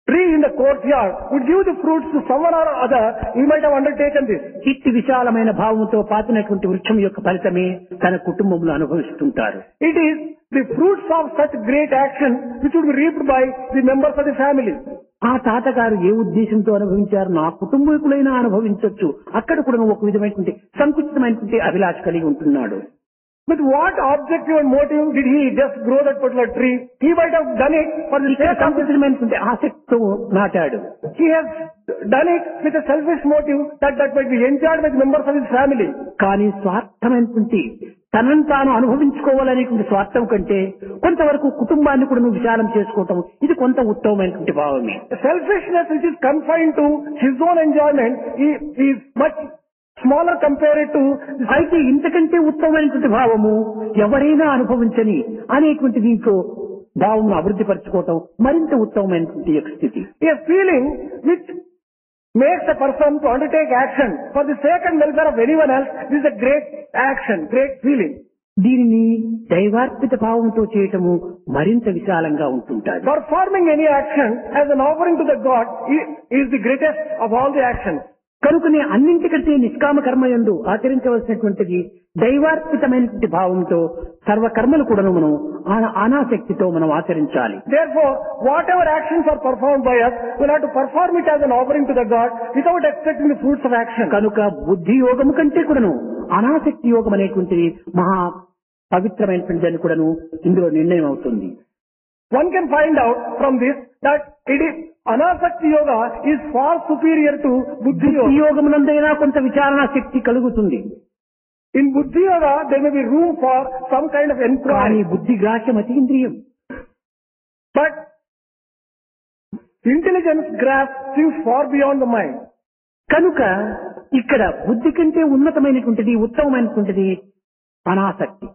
tree in the courtyard would give the fruits to someone or other, he might have undertaken this. ఇట్టి విశాలమైన భావంతో పాతినటువంటి వృక్షం యొక్క ఫలితమే తన కుటుంబంలో అనుభవిస్తుంటారు. It is the fruits of such great action which would be reaped by the members of the family. ఆ తాతగారు ఏ ఉద్దేశంతో అనుభవించారు, నా కుటుంబీకులైనా అనుభవించవచ్చు, అక్కడ కూడా ఒక విధమైనటువంటి సంకుచితమైనటువంటి అభిలాష కలిగి ఉంటున్నాడు. With what objective and motive did he just grow that particular tree? He might have done it for the ఇక్కడ sake of సంకుచితమైనటువంటి ఆసక్తితో నాటాడు. He has done it with a selfish motive that might be enjoyed by the members of his family. కానీ స్వార్థమైనటువంటి తనను తాను అనుభవించుకోవాలనేటువంటి స్వార్థం కంటే కొంతవరకు కుటుంబాన్ని కూడా నువ్వు విశాలం చేసుకోవటం ఇది కొంత ఉత్తమమైనటువంటి భావమే. The selfishness which is confined to his own enjoyment is much smaller compared to అయితే ఇంతకంటే ఉత్తమమైనటువంటి భావము ఎవరైనా అనుభవించని అనేటువంటి దీంట్లో భావమును అభివృద్ధి పరచుకోవటం మరింత ఉత్తమమైనటువంటి యొక్క స్థితి. a feeling which makes a person to undertake action for the sake and welfare of anyone else. This is a great action, great feeling. దీనిని దైవార్పిత భావంతో చేయటము మరింత విశాలంగా ఉంటుంటారు. Performing any action as an offering to the God is the greatest of all the actions. కనుకనే అన్నింటికంటే నిష్కామ కర్మ యందు ఆచరించవలసినటువంటిది దైవార్పితమైనటువంటి భావంతో సర్వకర్మలు కూడాను మనం అనాసక్తితో మనం ఆచరించాలి. Therefore, whatever actions are performed by us, we'll have to perform it as an offering to the God without expecting the fruits of action. కనుక బుద్ధి యోగము కంటే కూడాను అనాసక్తి యోగం అనేటువంటిది మహా పవిత్రమైనటువంటి అని కూడాను ఇందులో నిర్ణయం అవుతుంది. One can find out from this that it is Anasakti yoga is far superior to Buddhi బుద్ధి yoga. యోగమునందైనా కొంత విచారణ శక్తి కలుగుతుంది. In Buddhi yoga, there may be room for some kind of కానీ inquiry. బుద్ధి గ్రాహ్యం అతీంద్రియం. But intelligence grasp seems far beyond the mind. కనుక ఇక్కడ బుద్ధి కంటే ఉన్నతమైనటువంటిది ఉత్తమమైనటువంటిది అనాసక్తి.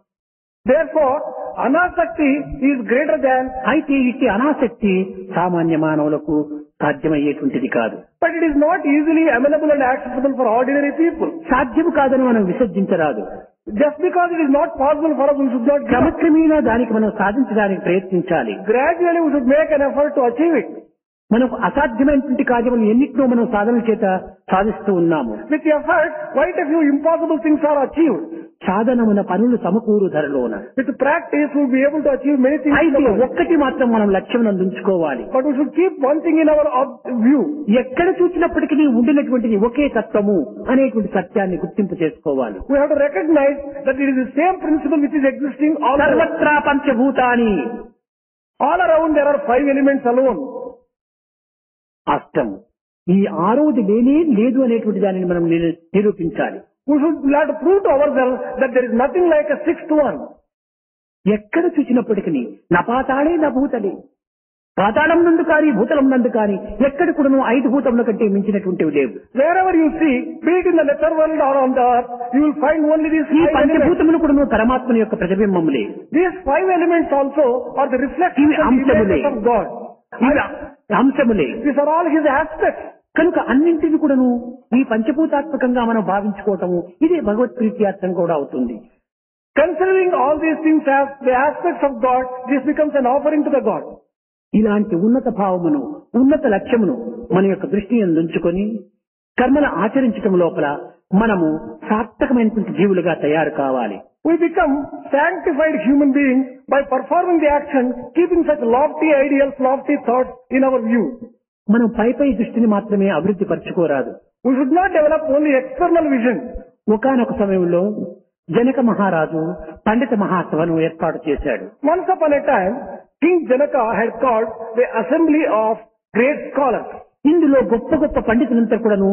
Therefore, Anasakti is greater than, అయితే ఇట్టి అనాసక్తి సామాన్య మానవులకు సాధ్యమయ్యేటువంటిది కాదు. but it is not easily amenable and accessible for ordinary people. సాధ్యము కాదని మనం విసర్జించరాదు. Just because it is not possible for us, we should not give up. క్రమక్రమేణా దానికి మనం సాధించడానికి ప్రయత్నించాలి. Gradually we should make an effort to achieve it. మనకు అసాధ్యమైనటువంటి కార్యములు ఎన్నిటినో మనం సాధన చేత సాధిస్తూ ఉన్నాము. With effort, quite a few impossible things are achieved. సాధనమున పనులు సమకూరు ధరలోన. With practice, we will be able to achieve many things. అయితే ఒక్కటి మాత్రం మనం లక్ష్యం ఉంచుకోవాలి. But we should keep one thing in our view. ఎక్కడ చూసినప్పటికీ ఉండినటువంటిది ఒకే తత్వము అనేటువంటి సత్యాన్ని గుర్తింపు చేసుకోవాలి. We have to recognize that it is the same principle which is existing all around. సర్వత్రా పంచభూతాని. All around there are 5 elements alone. అష్టం. ఈ ఆరోది లేదు అనేటువంటి దానిని మనం నిరూపించాలి. We should have to prove to ourselves that there is nothing like a 6th one. ఎక్కడ చూసినప్పటికీ నపాతాళే నభూతలే. పాతాళం నందు కానీ భూతలం నందు కానీ ఎక్కడ కూడాను 5 భూతముల కంటే మించినటువంటివి లేవు. Wherever you see, be it in the nether world or on the earth, you will find only these ఈ 5 elements. పంచభూతములు కూడాను పరమాత్మని యొక్క ప్రతిబింబములే. These 5 elements also are the reflections ఇవి and అంశములే. images of God. ఇవి అంశములే. These are all His aspects. కనుక అన్నింటిని కూడాను ఈ పంచభూతాత్మకంగా మనం భావించుకోవటము ఇదే భగవత్ ప్రీత్యార్థం కూడా అవుతుంది. Considering all these things as the aspects of God, this becomes an offering to the God. ఇలాంటి ఉన్నత భావమును ఉన్నత లక్ష్యమును మన యొక్క దృష్టిని ఉంచుకొని కర్మలు ఆచరించటం లోపల మనము సార్థకమైనటువంటి జీవులుగా తయారు కావాలి. We become sanctified human beings by performing the action, keeping such lofty ideals, lofty thoughts in our view. మనం పై దృష్టిని మాత్రమే అభివృద్ధి పరచుకోరాదు. We should not develop only external vision. ఒకానొక సమయంలో జనక మహారాజు పండిత మహాసభను ఏర్పాటు చేశాడు. Once upon a time, King Janaka had called the assembly of great scholars. ఇందులో గొప్ప గొప్ప పండితులంతా కూడాను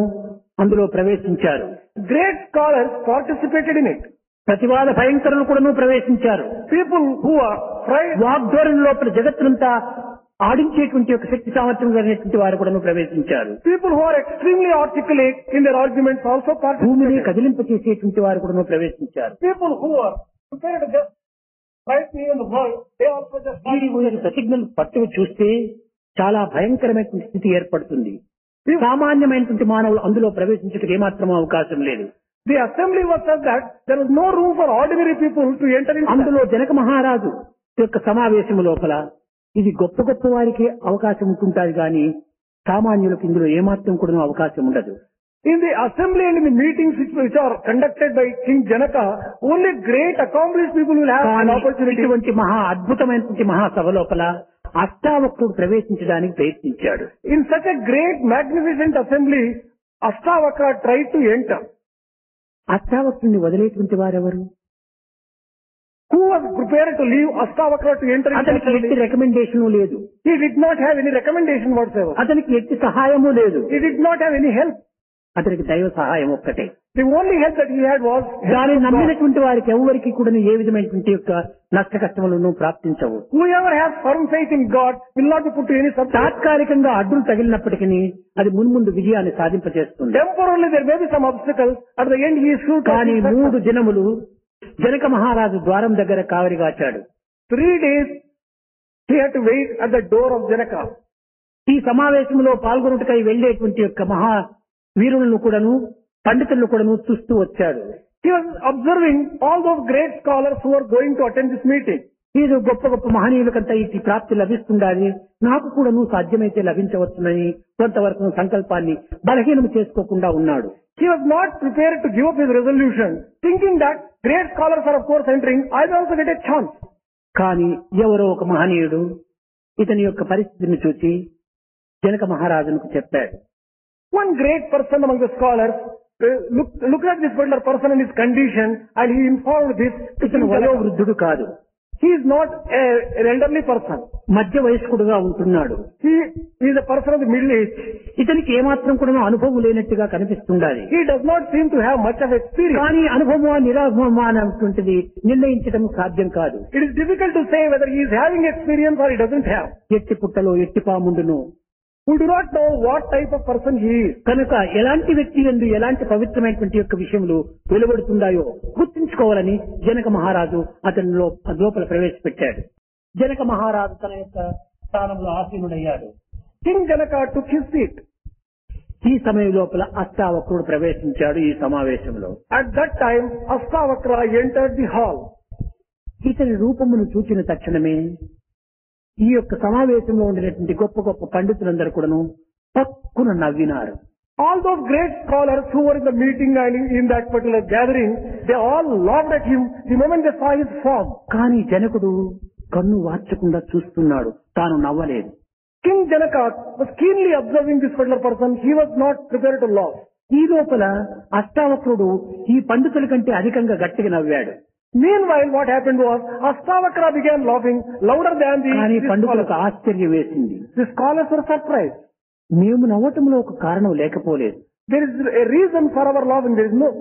అందులో ప్రవేశించారు. Great scholars participated in it. ప్రతివాద భయంకరులు కూడాను ప్రవేశించారు. People who are వాగ్ధోరణి లోపల జగత్తునంతా ఆడించేటువంటి ఒక శక్తి సామర్థ్యం కలిగినటువంటి వారు కూడాను ప్రవేశించారు. People who are extremely articulate in their arguments also భూమిని participated. కదిలింపచేసేటువంటి వారు కూడాను ప్రవేశించారు. People who are prepared to just fight me in the world, they also just వీరి ప్రతిజ్ఞలు పట్టుకు చూస్తే చాలా భయంకరమైనటువంటి స్థితి ఏర్పడుతుంది. సామాన్యమైనటువంటి మానవులు అందులో ప్రవేశించడానికి ఏమాత్రం అవకాశం లేదు. The assembly was such that there was no room for ordinary people to enter into. అందులో జనక మహారాజు యొక్క సమావేశం లోపల ఇది గొప్ప గొప్ప వారికి అవకాశం ఉంటుంటారు కానీ సామాన్యులకు ఇందులో ఏమాత్రం కూడా అవకాశం ఉండదు. In the assembly and in the meetings which are conducted by King Janaka, only great accomplished people will have an opportunity. ఇటువంటి మహా అద్భుతమైనటువంటి మహాసభ లోపల అష్టావక్రుడు ప్రవేశించడానికి ప్రయత్నించాడు. In such a great magnificent assembly, Ashtavakra tried to enter. అష్టావక్రుడిని వదిలేటువంటి వారెవరు? Who was prepared to leave Ashtavakra to enter into అతనికి ఎట్టి assembly? Recommendation లేదు. He did not have any recommendation whatsoever. అతనికి ఎట్టి సహాయము లేదు. He did not have any help. అతనికి దైవ సహాయం ఒక్కటే. The only help that he had was దాన్ని help of God. నమ్మినటువంటి వారికి ఎవరికి కూడా ఏ విధమైనటువంటి యొక్క నష్ట కష్టములను ప్రాప్తించవు. Whoever has firm faith in God will not be put to any subject. తాత్కాలికంగా అడ్డులు తగిలినప్పటికీ అది మున్ముందు విజయాన్ని సాధింపజేస్తుంది. Temporarily there may be some obstacles. At the end he is sure to కానీ achieve 3 success. దినములు జనక మహారాజు ద్వారం దగ్గర కావలిగాచాడు. 3 days he had to wait at the door of Janaka. ఈ సమావేశంలో పాల్గొనుటకై వెళ్లేటువంటి యొక్క మహా వీరులను కూడాను పండితులను కూడాను చూస్తూ వచ్చాడు. He was observing all those great scholars who were going to attend this meeting. ఏదో గొప్ప గొప్ప మహనీయులకంతా ఈ ప్రాప్తి లభిస్తుండాలి, నాకు కూడా నువ్వు సాధ్యమైతే లభించవచ్చునని కొంతవరకు సంకల్పాన్ని బలహీనం చేసుకోకుండా ఉన్నాడు. He was not prepared to give up his resolution, thinking that great scholars are of course entering, I will also get a chance. కానీ ఎవరో ఒక మహనీయుడు ఇతని యొక్క పరిస్థితిని చూసి జనక మహారాజునకు చెప్పాడు. One great person among the scholars looked at this particular person and his condition, and he informed this. ఇతను వయోవృద్ధుడు కాదు, He is not an elderly person. మధ్య వయస్కుడుగా ఉంటున్నాడు. He is a person of the middle age. ఇతనికి ఏమాత్రం కూడా అనుభవం లేనట్టుగా కనిపిస్తుండాలి. He does not seem to have much of experience. కానీ అనుభవమా నిరాభవమా అనేటువంటిది నిర్ణయించడం సాధ్యం కాదు. It is difficult to say whether he is having experience or he doesn't have. ఎట్టి పుట్టలో ఎట్టి పాముండును. We do not know what type of person he is. కనుక ఎలాంటి వ్యక్తి యందు ఎలాంటి పవిత్రమైనటువంటి యొక్క విషయములు వెలువడుతుందాయో గుర్తించుకోవాలని జనక మహారాజు అతనిలో లోపల ప్రవేశపెట్టాడు. జనక మహారాజు తన యొక్క స్థానంలో ఆసీనుడయ్యాడు. King Janaka took his seat. ఈ సమయం లోపల అష్టావక్రుడు ప్రవేశించాడు ఈ సమావేశంలో. At that time, Astavakra entered the hall. ఇతని రూపమును చూచిన తక్షణమే ఈ యొక్క సమావేశంలో ఉండినటువంటి గొప్ప గొప్ప పండితులందరూ కూడాను పక్కున నవ్వినారు. All those great scholars who were in the meeting and in that particular gathering, they all laughed at him the moment they saw his form. కానీ జనకుడు కన్ను వార్చకుండా చూస్తున్నాడు, తాను నవ్వలేదు. King Janaka was keenly observing this particular person. He was not prepared to laugh. ఈ లోపల అష్టావక్రుడు ఈ పండితుల కంటే అధికంగా గట్టిగా నవ్వాడు. Meanwhile, what happened was, Astavakra began laughing louder than కానీ the పండితులకు scholars. ఆశ్చర్యం వేసింది. The scholars were surprised. మేము నవ్వటంలో ఒక కారణం లేకపోలేదు, There is a reason for our laughing. There is no.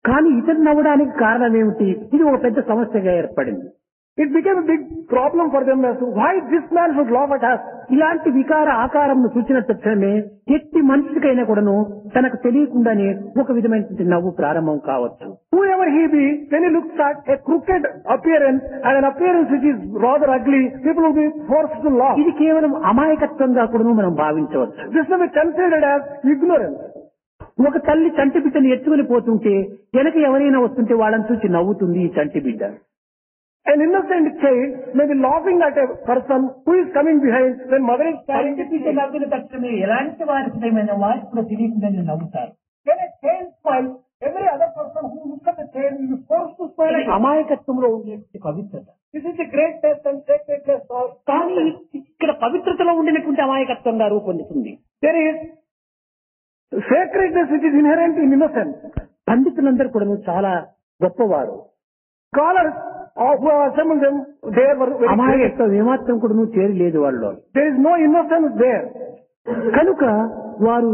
కానీ ఇతను నవ్వడానికి కారణం ఏమిటి? ఇది ఒక పెద్ద సమస్యగా ఏర్పడింది. It became a big problem for them as to why this man should laugh at us. ఇలాంటి వికార ఆకారంను చూసిన తక్షణమే ఎట్టి మనిషికైనా కూడాను తనకు తెలియకుండానే ఒక విధమైనటువంటి నవ్వు ప్రారంభం కావచ్చు. Whoever he be, when he looks at a crooked appearance and an appearance which is rather ugly, people will be forced to laugh. ఇది కేవలం అమాయకత్వంగా కూడాను మనం భావించవచ్చు. This may be considered as ignorance. ఒక తల్లి చంటి బిడ్డను ఎత్తుకుని పోతుంటే వెనక ఎవరైనా వస్తుంటే వాళ్ళని చూసి నవ్వుతుంది ఈ చంటి బిడ్డ. An innocent child may be laughing at a person who is coming behind when mother is carrying చంటి బిడ్డ నవ్విన తక్షణమే ఎలాంటి వారికి వారికి కూడా తెలియకుండా నవ్వుతారు. When a child smiles, every other person who looks at the child is forced to smile. ఇది అమాయకత్వంలో ఉండేటువంటి పవిత్రత. This is the greatness and sacredness of. కానీ ఇక్కడ పవిత్రతలో ఉండినటువంటి అమాయకత్వంగా రూపొందుతుంది. There is sacredness which is inherent in innocence. పండితులందరూ కూడా చాలా గొప్పవారు. Scholars who have assembled them, they were very great. అమాయకత్వం ఏమాత్రం కూడా చేరలేదు వాళ్ళు. There is no innocence there. కనుక వారు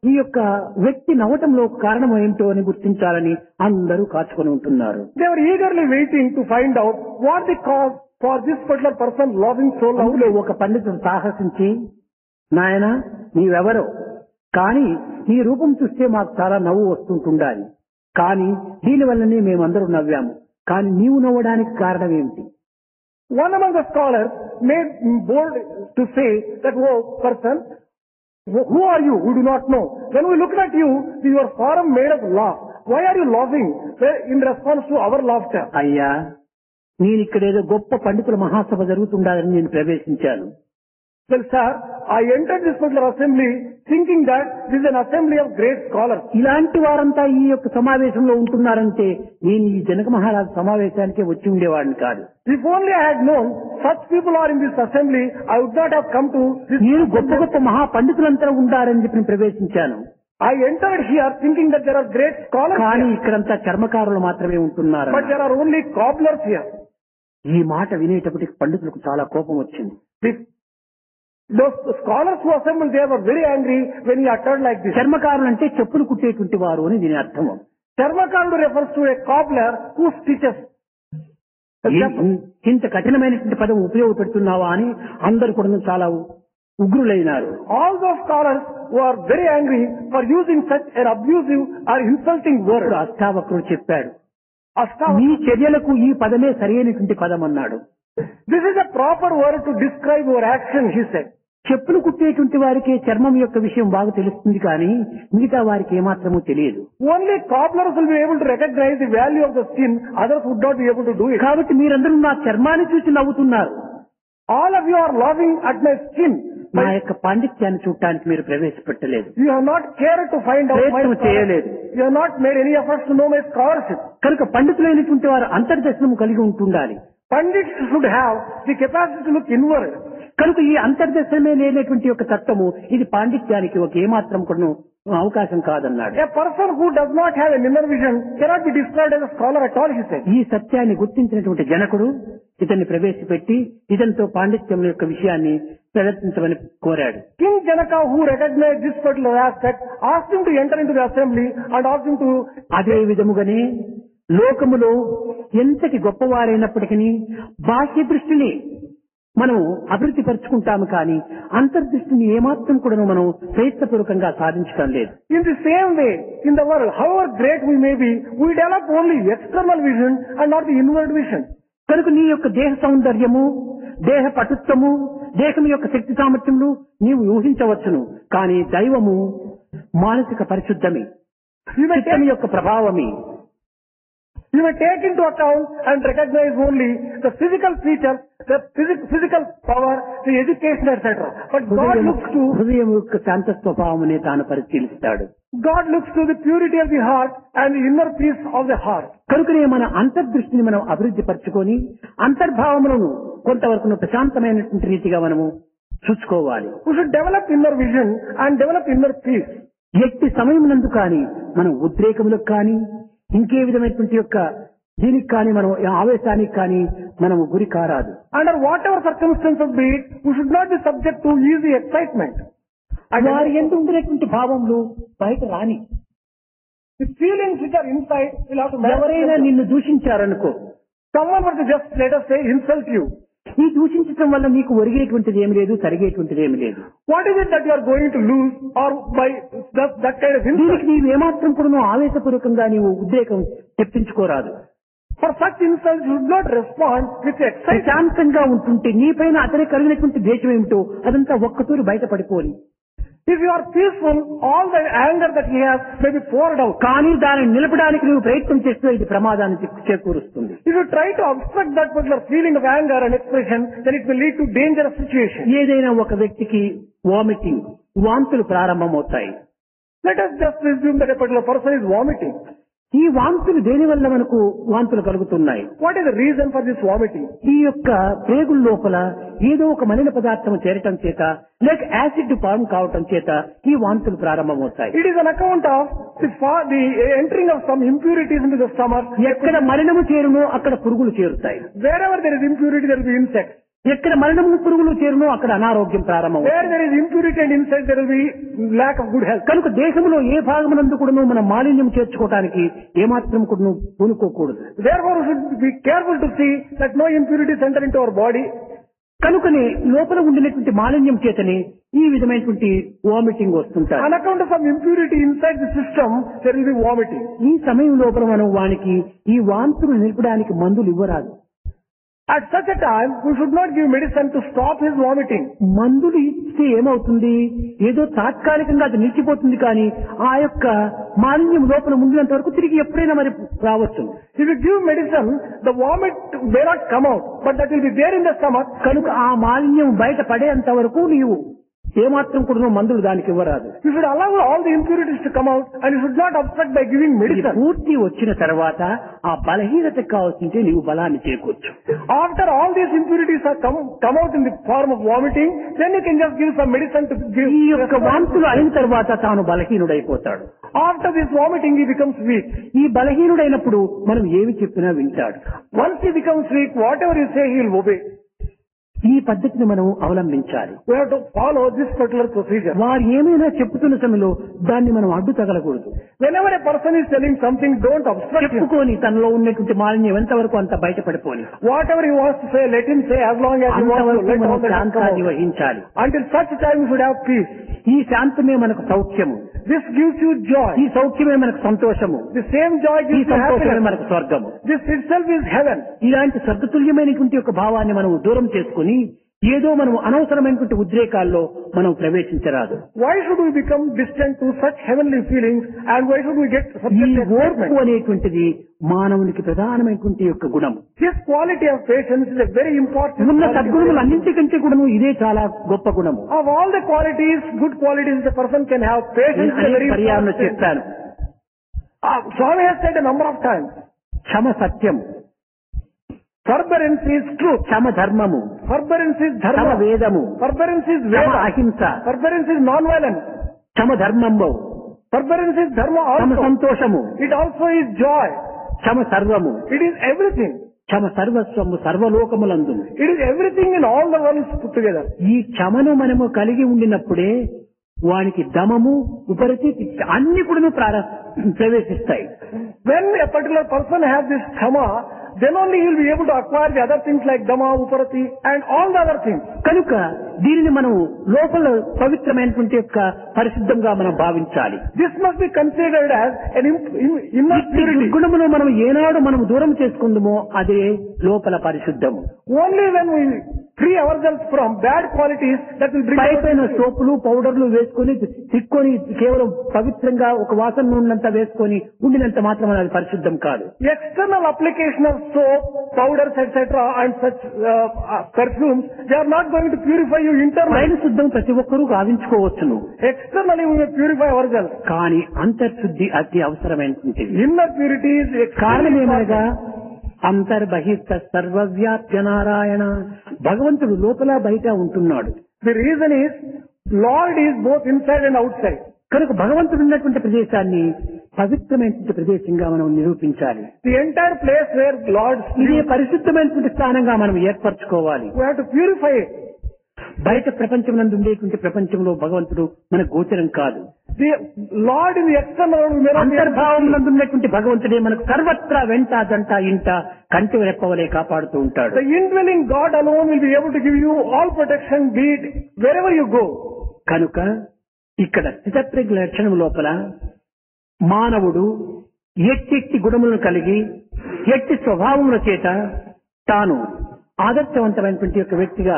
ఈ యొక్క వ్యక్తి నవ్వటంలో కారణం ఏంటో అని గుర్తించాలని అందరూ కాచుకొని ఉంటున్నారు. They were eagerly waiting to find out what the cause for this particular person laughing so loudly. అందులో ఒక పండితుడు సాహసించి, నాయనా నీవెవరో, కానీ నీ రూపం చూస్తే మాకు చాలా నవ్వు వస్తుంటుండాలి, కానీ దీనివల్లనే మేమందరూ నవ్వాము, కానీ నీవు నవ్వడానికి కారణం ఏమిటి? One among the scholars made bold to say that, oh person, who are you? We do not know. When we look at you, your form made us laugh. Why are you laughing? In response to our laughter. అయ్యా, నేను ఇక్కడేదో గొప్ప పండితుల మహాసభ జరుగుతుండాలని నేను ప్రవేశించాను. Well, sir, I entered this particular assembly thinking that this is an assembly of great scholars. ఇలాంటి వారంతా ఈ యొక్క సమావేశంలో ఉంటున్నారంటే నేను ఈ జనక మహారాజు సమావేశానికే వచ్చి ఉండేవాడిని కాదు. If only I had known such people are in this assembly, I would not have come to this. నేను గొప్ప గొప్ప మహా పండితులంతా ఉండారని చెప్పి నేను ప్రవేశించాను. I entered here thinking that there are great scholars కానీ here, ఇక్కడంతా చర్మకారులు మాత్రమే ఉంటున్నారు. but there are only cobblers here. ఈ మాట వినేటప్పటికి పండితులకు చాలా కోపం వచ్చింది. Those scholars who assembled there were very angry when he uttered like this. చర్మకారులు అంటే చెప్పులు కుట్టేటువంటి వారు అని దీని అర్థం. Charmakandu refers to a cobbler who stitches. ఇంత కఠినమైనటువంటి పదం ఉపయోగపెడుతున్నావా అని అందరూ కూడా చాలా ఉగ్రులైనారు. All those scholars who are very angry for using such an abusive or insulting word. అష్టావక్రుడు చెప్పాడు, Astavakra, మీ చర్యలకు ఈ పదమే సరైనటువంటి పదం అన్నాడు. this is a proper word to describe your action, he said. చెప్పులు కుట్టేటువంటి వారికే చర్మం యొక్క విషయం బాగా తెలుస్తుంది కానీ మిగతా వారికి ఏమాత్రమూ తెలియదు. Only cobblers will be able to recognize the value of the skin, others would not be able to do it. కాబట్టి మీరందరూ నా చర్మాన్ని చూసి నవ్వుతున్నారు. All of you are laughing at my skin. నా యొక్క పాండిత్యాన్ని చూడటానికి మీరు ప్రవేశపెట్టలేదు. You have not cared to find out my ప్రయత్నం చేయలేదు. scholarship. You have not made any efforts to know my scholarship. కనుక పండితులైనటువంటి వారు అంతర్దర్శనం కలిగి ఉంటుండాలి. Pandits should have the capacity to look inward. కనుక ఈ అంతర్దర్శనమే లేనటువంటి యొక్క తత్వము ఇది పాండిత్యానికి ఒక ఏమాత్రం కూడా అవకాశం కాదన్నాడు. A person who does not have an inner vision cannot be described as a scholar at all, he said. ఈ సత్యాన్ని గుర్తించినటువంటి జనకుడు ఇతన్ని ప్రవేశపెట్టి ఇతనితో పాండిత్యం యొక్క విషయాన్ని ప్రదర్శించమని కోరాడు. King Janaka, who recognized this particular aspect, asked him to enter into the assembly and asked him to... అదే విధముగానే లోకములో ఎంతటి గొప్పవారైనప్పటికీ బాహ్య దృష్టిని మనం అభివృద్ధి పరుచుకుంటాము కానీ అంతర్దృష్టిని ఏమాత్రం కూడా మనం ప్రయత్నపూర్వకంగా సాధించడం లేదు. In the same way, in the world, however great we may be, we develop only external vision and not the inward vision. కనుక నీ యొక్క దేహ సౌందర్యము, దేహ పటుత్వము, దేహం యొక్క శక్తి సామర్థ్యములు నీవు ఊహించవచ్చును కానీ దైవము మానసిక పరిశుద్ధమే, చిత్తము యొక్క ప్రభావమే. You may take into account and recognize only the physical features, the physical power, the education, etc. But God looks to... హృదయం యొక్క శాంత స్వభావమునే తాను పరిశీలిస్తాడు. God looks to the purity of the heart and the inner peace of the heart. కనుకనే మన అంతర్దృష్టిని మనం అభివృద్ధి పరచుకొని అంతర్భావములను కొంతవరకు ప్రశాంతమైనటువంటి రీతిగా మనము చూసుకోవాలి. We should develop inner vision and develop inner peace. ఎట్టి సమయమునందు కానీ మనం ఉద్రేకములకు కానీ ఇంకే విధమైనటువంటి యొక్క దీనికి కానీ మనం ఆవేశానికి కానీ మనము గురి కారాదు. Under whatever circumstances be it, we should not be subject to easy excitement. వారి యందు ఉండేటువంటి భావములు బయట రాని. The feelings which are inside will have to ఎవరైనా నిన్ను దూషించారనుకో, someone were to just, let us say, insult you. ఈ దూషించడం వల్ల నీకు ఒరిగేటువంటిది ఏమి లేదు, తరిగేటువంటిది ఏమి లేదు. What is it that you are going to lose or by that kind of insult? దీనికి నీవు ఏమాత్రం కూడా ఆవేశపూర్వకంగా నీవు ఉద్రేకం తెప్పించుకోరాదు. For such insults, you should not respond with excitement. ప్రశాంతంగా ఉంటుంటే నీపైన అతని కలిగినటువంటి ద్వేషం ఏమిటో అదంతా ఒక్కతూరి బయటపడిపోని. If you are peaceful, all the anger that he has may be poured out. కానీ దానిని నిలపడానికి నువ్వు ప్రయత్నం చేస్తే ఇది ప్రమాదాన్ని చేకూరుస్తుంది. If you try to obstruct that particular feeling of anger and expression, then it will lead to dangerous situation. ఏదైనా ఒక వ్యక్తికి వామిటింగ్, వాంతులు ప్రారంభమవుతాయి. Let us just assume that a particular person is vomiting. ఈ వాంతులు దేని వల్ల మనకు వాంతులు కలుగుతున్నాయి? What is the reason for this vomiting? ఈ యొక్క ప్రేగుల లోపల ఏదో ఒక మలిన పదార్థం చేరటం చేత లేక యాసిడ్ ఫార్మ్ కావటం చేత ఈ వాంతులు ప్రారంభమవుతాయి. It is an account of the entering of some impurities into the stomach. ఎక్కడ మలినము చేరునో అక్కడ పురుగులు చేరుతాయి. Wherever there is impurity, there will be insects. ఎక్కడ మలినము పురుగులు చేరునో అక్కడ అనారోగ్యం ప్రారంభమవుతుంది. Where there is impurity and insect, there will be lack of good health. కనుక దేశంలో ఏ భాగమునందు కూడా మనం మాలిన్యం చేర్చుకోవడానికి ఏమాత్రం కూడా పూనుకోకూడదు. Therefore, we should be careful to see that no impurities enter into our body. కనుకనే లోపల ఉండినటువంటి మాలిన్యం చేతనే ఈ విధమైనటువంటి వామిటింగ్ వస్తుంటాయి. On account of some impurity inside the system, there will be vomiting. ఈ సమయం లోపల మనం వానికి ఈ వాంతులు నిలపడానికి మందులు ఇవ్వరాదు. At such a time, we should not give medicine to stop his vomiting. మందులు ఇస్తే ఏమవుతుంది? ఏదో తాత్కాలికంగా అది నిలిచిపోతుంది కానీ ఆ యొక్క మాలిన్యం లోపల ఉండినంత వరకు తిరిగి ఎప్పుడైనా మరి రావచ్చు. If you give medicine, the vomit may not come out, but that will be there in the stomach. కనుక ఆ మాలిన్యం బయట పడేంత వరకు నీవు ఏమాత్రం కూడా మందులు దానికి ఇవ్వరాదు. You should allow all the impurities to come out and you should not obstruct by giving medicine. పూర్తి వచ్చిన తర్వాత ఆ బలహీనత కావాల్సింటే నీవు బలాన్ని చేకూర్చు. After all these impurities are come out in the form of vomiting, then you can just give some medicine to give. ఈ యొక్క వాంతులు అయిన తర్వాత తాను బలహీనుడైపోతాడు. After this vomiting, he becomes weak. ఈ బలహీనుడైనప్పుడు మనం ఏమి చెప్పినా వింటాడు. Once he becomes weak, whatever you say, he will obey. ఈ పద్ధతిని మనం అవలంబించాలి. We have to follow this particular procedure. వారు ఏమైనా చెప్పుతున్న సమయంలో దాన్ని మనం అడ్డు తగలకూడదు. Whenever a person is telling something, don't obstruct him. చెప్పుకొని తనలో ఉన్నటువంటి మాలిన్యం ఎంతవరకు అంత బయటపడిపోని. Whatever he wants to say, let him say as long as he wants to. Let all that come శాంతాన్ని out. వహించాలి. Until such time, we should have peace. ఈ శాంతమే మనకు సౌఖ్యము. This gives you joy. ఈ సౌఖ్యమే మనకు సంతోషము. The same joy ఈ gives you సంతోషమే happiness. మనకు స్వర్గము. This itself is heaven. ఇలాంటి స్వర్గతుల్యమైనటువంటి ఒక భావాన్ని మనం దూరం చేసుకుని ఏదో మనం అనవసరమైనటువంటి ఉద్రేకాల్లో మనం ప్రవేశించరాదు. Why should we become distant to such heavenly feelings, and why should we get ఈ subject to ఓర్పు excitement? అనేటువంటిది మానవునికి ప్రధానమైనటువంటి యొక్క గుణం. This quality of patience is a very important ఉన్న quality. సద్గుణములు అన్నింటికంటే కూడాను ఇదే చాలా గొప్ప గుణము. Of all the qualities, good qualities the person can have, patience is a అనేక very పర్యాలను important. చెప్పాను. Swami has said a number of times, Kshama Satyam, forbearance is truth, క్షమ ధర్మము, forbearance is క్షమ dharma, వేదము, forbearance is Kshama veda, అహింస, forbearance is non-violence, Kshama ధర్మంబు, forbearance is dharma Kshama also. సంతోషము, It also is joy. క్షమ సర్వము, It is everything. Kshama Sarvasvamu సర్వలోకములందు. It is everything in all the worlds put together. ఈ క్షమను మనము కలిగి ఉండినప్పుడే వానికి దమము ఉపరతి అన్ని కూడా ప్రవేశిస్తాయి. When a particular person has this kshama, then only he will be able to acquire the other things like dhamma, uparati and all the other things. కనుక దీనిని మనం లోపల పవిత్రమైనటువంటి యొక్క పరిశుద్ధంగా మనం భావించాలి. This must be considered as an inner purity. గుణమును మనం ఏనాడు మనం దూరం చేసుకుందామో అదే లోపల పరిశుద్ధము. Only when we free ourselves from bad qualities, that will bring పైపైన about purity. సోపులు పౌడర్లు వేసుకొని తిక్కొని కేవలం పవిత్రంగా ఒక వాసన ఉన్నంత వేసుకొని ఉండినంత మాత్రం అది పరిశుద్ధం కాదు. External application of soap, powders, etc. and such perfumes, they are not going to purify you internally. పైన శుద్ధం ప్రతి ఒక్కరూ గావించుకోవచ్చును. Externally we may purify ourselves. కానీ అంతర్శుద్ధి అతి అవసరమైనటువంటిది. Inner purity is కారణం extremely ఏమనగా important. అంతర్బహిష్ట సర్వవ్యాప్య నారాయణ, భగవంతుడు లోపల బయట ఉంటున్నాడు. The reason is, Lord is both inside and outside. కనుక భగవంతుడు ఉన్నటువంటి ప్రదేశాన్ని పవిత్రమైనటువంటి ప్రదేశంగా మనం నిరూపించాలి. The entire place where Lord ఇదే lives, పరిశుద్ధమైనటువంటి స్థానంగా మనం ఏర్పరచుకోవాలి. we have to purify it. బయట ప్రపంచం నందు ఉండేటువంటి ప్రపంచంలో భగవంతుడు మన గోచరం కాదు. The Lord in the external world may not be able to అంతర్భావం see. నందు ఉన్నటువంటి భగవంతుడే మనకు సర్వత్రా వెంట దంట ఇంట కంటి రెప్పవలే కాపాడుతూ ఉంటాడు. The indwelling God alone will be able to give you all protection, be it wherever you go. కనుక ఇక్కడ స్థితప్రజ్ఞ లక్షణం లోపల మానవుడు ఎట్టి గుణములను కలిగి ఎట్టి స్వభావముల చేత తాను ఆదర్శవంతమైనటువంటి యొక్క వ్యక్తిగా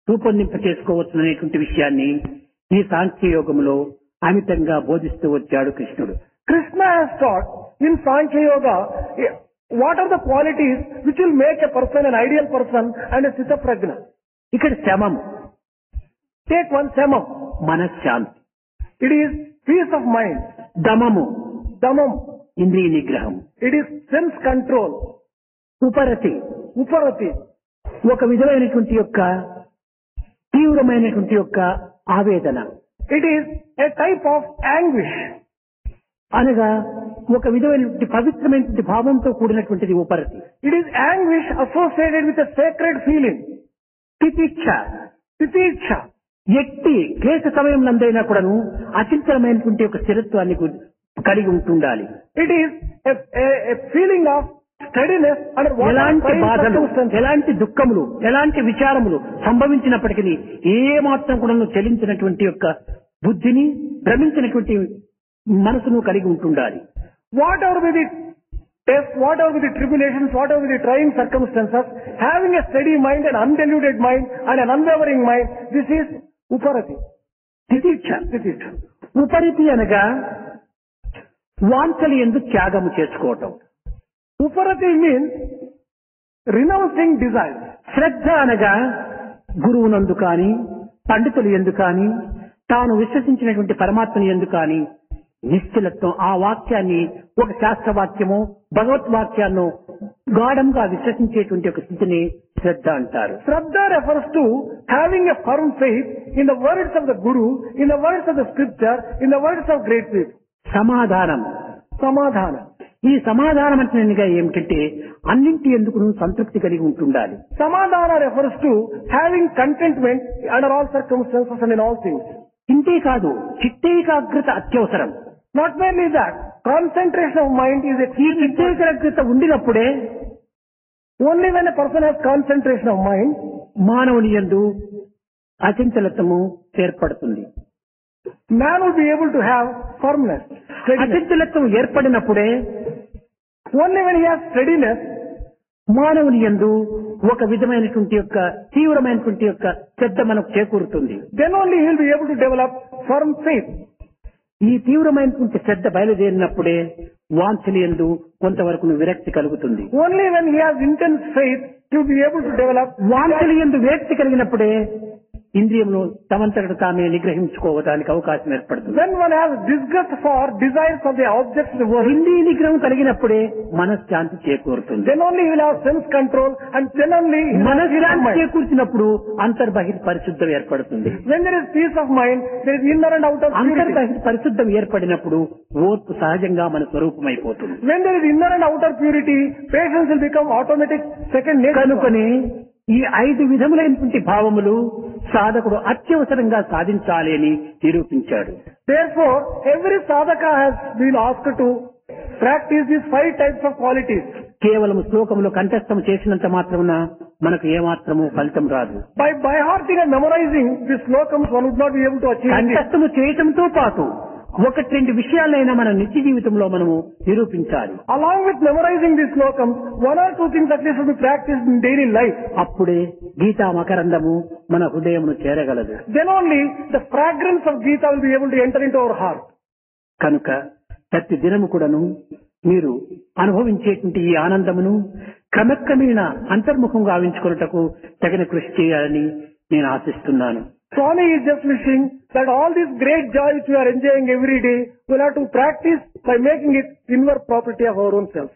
రూపొందింప చేసుకోవచ్చు అనేటువంటి విషయాన్ని ఈ సాంఖ్యయోగములో అమితంగా బోధిస్తూ వచ్చాడు కృష్ణుడు. Krishna has taught in Sankhya Yoga what are the qualities which will make a person an ideal person and a Sthita Prajna. ఇక్కడ శమము, Take one samam. మనశ్శాంతి, It is peace of mind. దమము, Damam. ఇంద్రియ నిగ్రహం, It is sense control. ఉపరతి, Uparati. ఒక విధమైనటువంటి యొక్క తీవ్రమైనటువంటి యొక్క ఆవేదన, It is a type of anguish. అనగా ఒక విధమైనటువంటి పవిత్రమైనటువంటి భావంతో కూడినటువంటిది ఉపరతి. It is anguish associated with a sacred feeling. తితిక్ష, Titiksha. ఎట్టి క్లేశ సమయం నందైనా కూడాను అచింతలమైనటువంటి యొక్క స్థిరత్వాన్ని కలిగి ఉంటుండాలి. It is a feeling of steadiness under what ఎలాంటి బాధలు, circumstances. ఎలాంటి దుఃఖములు, ఎలాంటి విచారములు సంభవించినప్పటికీ ఏ మాత్రం కూడా చెలించినటువంటి యొక్క బుద్ధిని, భ్రమించినటువంటి మనసును కలిగి ఉంటుండాలి. Whatever be the test, whatever be the tribulations, whatever be the trying circumstances, having a steady mind, an undiluted mind, and an unwavering mind, this is uparati. తితిక్ష. Titiksha. ఉపరితి అనగా వాంఛలు ఎందు త్యాగము చేసుకోవటం. Uparati means renouncing desires. శ్రద్ధ అనగా గురువునందు కాని, పండితులు ఎందు కాని, తాను విశ్వసించినటువంటి పరమాత్మని ఎందు కాని నిశ్చలత్వం, ఆ వాక్యాన్ని ఒక శాస్త్రవాక్యము, భగవద్వాక్యాన్ని గాఢంగా విశ్వసించేటువంటి ఒక స్థితిని శ్రద్ధ అంటారు. Shraddha refers to having a firm faith in the words of the Guru, in the words of the scripture, in the words of great people. సమాధానం, Samadhana. ఈ సమాధానం అంటే ఏమిటంటే అన్నింటి ఎందుకు సంతృప్తి కలిగి ఉంటుండాలి. Samadhana refers to having contentment under all circumstances and in all things. ఇంతే కాదు, చిత్తేకాగ్రత అత్యవసరం. Not merely that, concentration of mind is ఈ extremely important. చిత్తేకాగ్రత ఉండినప్పుడే Only when a person has concentration of mind, మానవుని యందు అచంచలత్వము ఏర్పడుతుంది. man will be able to have firmness, steadiness. అచంచలత్వం ఏర్పడినప్పుడే Only when he has steadiness, మానవుని యందు ఒక విధమైనటువంటి యొక్క తీవ్రమైనటువంటి యొక్క శ్రద్ధ మనకు చేకూరుతుంది. Then only he will be able to develop firm faith. ఈ తీవ్రమైనటువంటి శ్రద్ధ బయలుదేరినప్పుడే వాంఛలు యందు కొంతవరకు విరక్తి కలుగుతుంది. Only when he has intense faith, he will be able to develop. వాంఛలు యందు విరక్తి కలిగినప్పుడే ఇంద్రియమును తమంతట తామే నిగ్రహించుకోవడానికి అవకాశం ఏర్పడుతుంది. When one has disgust for desires of the objects of the world, ఇంద్రియ నిగ్రహం కలిగినప్పుడే మనశ్శాంతి చేకూరుతుంది. then only he will have self control, and then only he will have peace of మనశ్శాంతి mind. చేకూర్చినప్పుడు అంతర్బహిర్ పరిశుద్ధం ఏర్పడుతుంది. When there is peace of mind, there is inner and outer purity. అంతర్బహిర్ పరిశుద్ధం ఏర్పడినప్పుడు ఓర్పు సహజంగా మన స్వరూపమైపోతుంది. When there is inner and outer purity, patience will become automatic second nature. కనుకనే ఈ 5 విధములైనటువంటి భావములు సాధకుడు అత్యవసరంగా సాధించాలి అని నిరూపించాడు. Therefore, every sadhaka has been asked to practice these 5 types of qualities. కేవలం శ్లోకములు కంఠస్థం చేసినంత మాత్రమున మనకు ఏమాత్రము ఫలితం రాదు. By hearting and memorizing these slokams, one would not be able to achieve it. కంఠస్థము చేయటంతో పాటు 1-2 విషయాలైనా మన నిత్య జీవితంలో మనము నిరూపించాలి. Along with memorizing these slokams, 1 or 2 things at least should be practiced in daily life. అప్పుడే గీతా మకరందము మన హృదయమును చేరగలదు. Then only the fragrance of Gita will be able to enter into our heart. కనుక ప్రతి దినము కూడాను మీరు అనుభవించేటువంటి ఈ ఆనందమును క్రమక్రమేణా అంతర్ముఖం గావించుకొనుటకు తగిన కృషి చేయాలని నేను ఆశిస్తున్నాను. Swami is just wishing that all this great joy which we are enjoying every day, we'll have to practice by making it inward property of our own self.